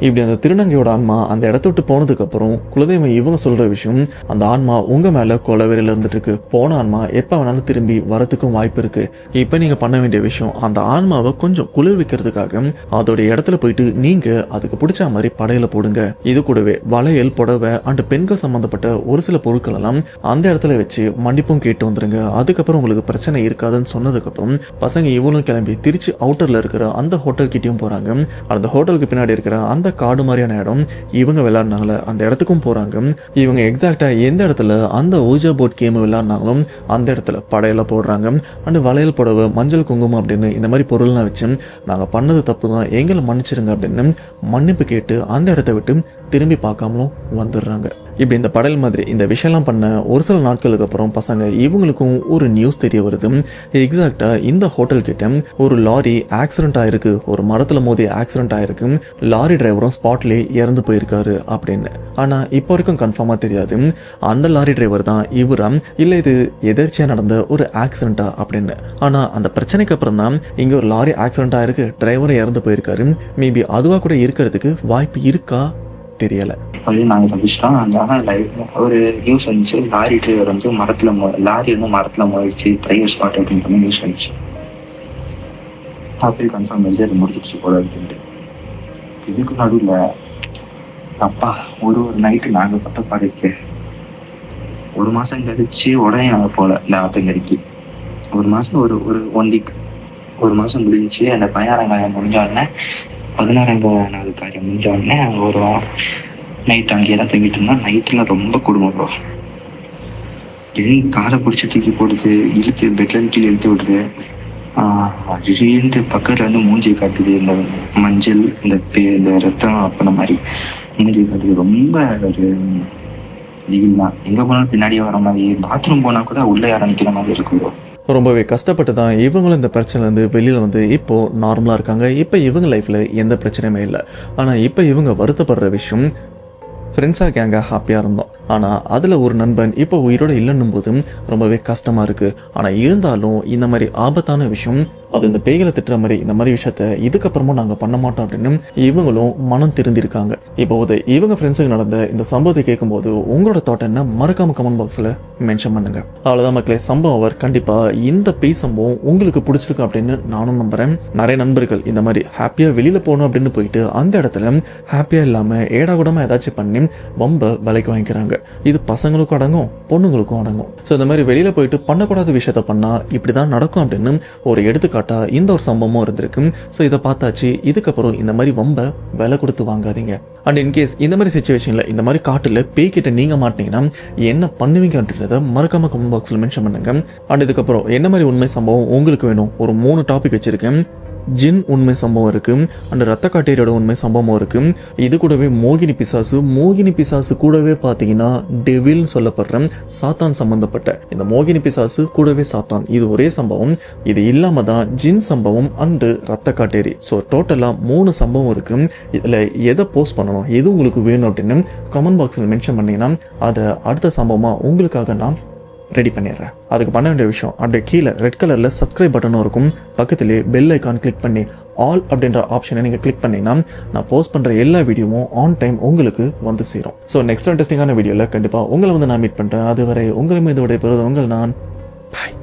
இப்படி அந்த திருநங்கையோட ஆன்மா அந்த இடத்த விட்டு போனதுக்கு அப்புறம் குலதெய்வம் இவங்க சொல்ற விஷயம், அந்த ஆன்மா உங்க மேல கொலவெறியில இருந்துட்டு இருக்கு, போன ஆன்மா எப்ப வேணாலும் திரும்பி வரத்துக்கும் வாய்ப்பு இருக்கு. இப்ப நீங்க பண்ண வேண்டிய விஷயம், அந்த ஆன்மாவை கொஞ்சம் குளிர்விக்கிறதுக்காக அதோட இடத்துல போயிட்டு நீங்க அதுக்கு பிடிச்ச மாதிரி படையில போடுங்க. இது கூடவே வளையல், புடவை அண்ட் பெண்கள் சம்பந்தப்பட்ட ஒரு சில பொருட்கள் எல்லாம் அந்த இடத்துல வச்சு மன்னிப்பும் கேட்டு வந்துருங்க. அதுக்கப்புறம் உங்களுக்கு பிரச்சனை இருக்காதுன்னு சொன்னதுக்கு அப்புறம் பசங்க இவங்களும் கிளம்பி திருச்சி அவுட்டர்ல இருக்கிற அந்த ஹோட்டல் கிட்டயும் போறாங்க. அந்த ஹோட்டலுக்கு பின்னாடி இருக்கிற அந்த காடு மாதிரியான இடம் இவங்க விளையாடுனாங்களே அந்த இடத்துக்கும் போறாங்க. இவங்க எக்ஸாக்டா எந்த இடத்துல அந்த ஊஜா போட் கேம் விளையாடுனாங்களோ அந்த இடத்துல படையில போடுறாங்க. அண்ட் வளையல், புடவை, மஞ்சள், குங்குமம் அப்படின்னு இந்த மாதிரி பொருள்லாம் வச்சு நாங்க பண்ணது தப்பு தான், எங்களை மன்னிச்சிருங்க அப்படின்னு மன்னிப்பு கேட்டு அந்த இடத்த விட்டு திரும்பி பார்க்காமலும் வந்துடுறாங்க. இப்படி இந்த படையல் மாதிரி இந்த விஷயம்லாம் பண்ண ஒரு சில நாட்களுக்கு அப்புறம் பசங்க இவங்களுக்கும் ஒரு நியூஸ் தெரிய வருது. எக்ஸாக்டா இந்த ஹோட்டல் கிட்ட ஒரு லாரி ஆக்சிடென்ட் ஆயிருக்கு, ஒரு மரத்துல மோதி ஆக்சிடென்ட் ஆயிருக்கு, லாரி டிரைவரும் ஸ்பாட்லேயே இறந்து போயிருக்காரு அப்படின்னு. ஆனா இப்போ வரைக்கும் கன்ஃபார்மா தெரியாது அந்த லாரி டிரைவர் தான் இவரா இல்ல இது எதிர்ச்சியா நடந்த ஒரு ஆக்சிடென்டா அப்படின்னு. ஆனா அந்த பிரச்சனைக்கு அப்புறம் தான் இங்க ஒரு லாரி ஆக்சிடென்ட் ஆயிருக்கு, டிரைவரும் இறந்து போயிருக்காரு, மேபி அதுவா கூட இருக்கிறதுக்கு வாய்ப்பு இருக்கா தெரியல. நாங்க தப்பிச்சிட்டோம். ஒரு நியூஸ் வந்துச்சு, லாரி டிரைவர் வந்து லாரி வந்து மரத்துல மோதிச்சு, டிரைவர் ஸ்பாட் அப்படின்ற மாதிரி நியூஸ் வந்துச்சு. அப்படி கன்ஃபார்ம் பண்ணி அது முடிச்சிருச்சு போல அப்படின்ட்டு. இதுக்கு நடுவில் அப்பா ஒரு நைட்டு நாங்கள் பட்ட பாடிருக்கு. 1 மாசம் கழிச்சு உடனே நாங்க போல இந்த ஆத்தங்கரைக்கு. 1 மாசம் ஒரு ஒரு 1 வீக் 1 மாசம் முடிஞ்சுச்சு. அந்த 16ஆம் காரியம் முடிஞ்ச உடனே 16ஆவது காரியம் முடிஞ்ச உடனே ஒரு வாரம் நைட் அங்கேயே தான் தங்கிட்டு இருந்தா. நைட்டுல ரொம்ப குடும்பம் ப்ரோ. காலை பிடிச்சி தூக்கி போடுது, இழுத்து பெட்ல இருந்து கீழே இழுத்து விடுது. திடீர்னு பக்கத்துல வந்து மூஞ்சி காட்டுது. இந்த மஞ்சள் இந்த ரத்தம் அப்பன மாதிரி மூஞ்சி காட்டுது. ரொம்ப ஒரு திகில் தான். எங்க போனாலும் பின்னாடியே வர மாதிரி, பாத்ரூம் போனா கூட உள்ள யாரும் நிக்கிற மாதிரி இருக்கும் bro. ரொம்பவே கஷ்டப்பட்டு தான் இவங்களும் இந்த பிரச்சனைலேருந்து வெளியில் வந்து இப்போது நார்மலாக இருக்காங்க. இப்போ இவங்க லைஃப்பில் எந்த பிரச்சனையுமே இல்லை. ஆனால் இப்போ இவங்க வருத்தப்படுற விஷயம், ஃப்ரெண்ட்ஸாக கேங்காக ஹாப்பியாக இருந்தோம், ஆனால் அதில் ஒரு நண்பன் இப்போ உயிரோடு இல்லைன்னும் போதும் ரொம்பவே கஷ்டமாக இருக்குது. ஆனால் இருந்தாலும் இந்த மாதிரி ஆபத்தான விஷயம், அது இந்த பேய்களை திட்டுற மாதிரி இந்த மாதிரி விஷயத்த இதுக்கப்புறமும் நாங்கள் பண்ண மாட்டோம் அப்படின்னு இவங்களும் மனம் திருந்திருக்காங்க. இப்போ இவங்க ஃப்ரெண்ட்ஸுக்கு நடந்த இந்த சம்பவத்தை கேட்கும்போது உங்களோட தாட் என்ன, மறக்காம கமெண்ட் பாக்ஸில் மென்ஷன் பண்ணுங்க. அவ்வளோதான் மக்களே, சம்பவம் அவர் கண்டிப்பாக இந்த பேய் சம்பவம் உங்களுக்கு பிடிச்சிருக்கு அப்படின்னு நானும் நம்புகிறேன். நிறைய நண்பர்கள் இந்த மாதிரி ஹாப்பியாக வெளியில் போகணும் அப்படின்னு போயிட்டு அந்த இடத்துல ஹாப்பியாக இல்லாமல் ஏடாகூடமாக ஏதாச்சும் பண்ணி வம்ப விலைக்கு வாங்கிக்கிறாங்க. இது பசங்களுக்கும் அடங்கும், பொண்ணுங்களுக்கும் அடங்கும். ஸோ இந்த மாதிரி வெளியில் போயிட்டு பண்ணக்கூடாத விஷயத்த பண்ணால் இப்படி தான் நடக்கும் அப்படின்னு ஒரு எடுத்துக்காட்டு இந்த ஒரு சம்பவமும் இருந்திருக்கு. ஸோ இதை பார்த்தாச்சு, இதுக்கப்புறம் இந்த மாதிரி வம்ப விலை கொடுத்து வாங்காதீங்க. அண்ட் இன்கேஸ் இந்த மாதிரி சிச்சுவேஷனில் இந்த மாதிரி காட்டில் பேய்கிட்ட நீங்கள் மாட்டிங்கன்னா என்ன பண்ணுவீங்க அப்படின்றத மறக்காம கமெண்ட் பாக்ஸில் மென்ஷன் பண்ணுங்க. அண்ட் இதுக்கப்புறம் என்ன மாதிரி உண்மை சம்பவம் உங்களுக்கு வேணும், ஒரு 3 டாபிக் வச்சிருக்கேன். ஜின் உண்மை சம்பவம் இருக்கு, அண்ட் ரத்த காட்டேரியோட உண்மை சம்பவம் இருக்கு. இது கூடவே மோகினி பிசாசு கூடவே பார்த்தீங்கன்னா டெவில் சொல்லப்படுற சாத்தான் சம்பந்தப்பட்ட இந்த மோகினி பிசாசு கூடவே சாத்தான், இது ஒரே சம்பவம். இது இல்லாம தான் ஜின் சம்பவம் அண்டு ரத்த காட்டேரி. ஸோ டோட்டலாக 3 சம்பவம் இருக்கு. இதில் எதை போஸ்ட் பண்ணணும், எது உங்களுக்கு வேணும் அப்படின்னு கமெண்ட் பாக்ஸில் மென்ஷன் பண்ணீங்கன்னா அதை அடுத்த சம்பவமாக உங்களுக்காக நான் ரெடி பண்ணிடுறேன். அதுக்கு பண்ண வேண்டிய விஷயம், அப்படியே கீழே ரெட் கலரில் சப்ஸ்கிரைப் பட்டனும் இருக்கும், பக்கத்திலே பெல் ஐக்கான் கிளிக் பண்ணி ஆல் அப்படின்ற ஆப்ஷனை நீங்கள் கிளிக் பண்ணிங்கன்னா நான் போஸ்ட் பண்ணுற எல்லா வீடியோவும் ஆன் டைம் உங்களுக்கு வந்து சேரும். ஸோ நெக்ஸ்ட் இன்ட்ரெஸ்டிங்கான வீடியோவில் கண்டிப்பாக உங்களை வந்து நான் மீட் பண்ணுறேன். அதுவரை உங்களை மீது விடைபெறுவது உங்கள் நான். பாய்.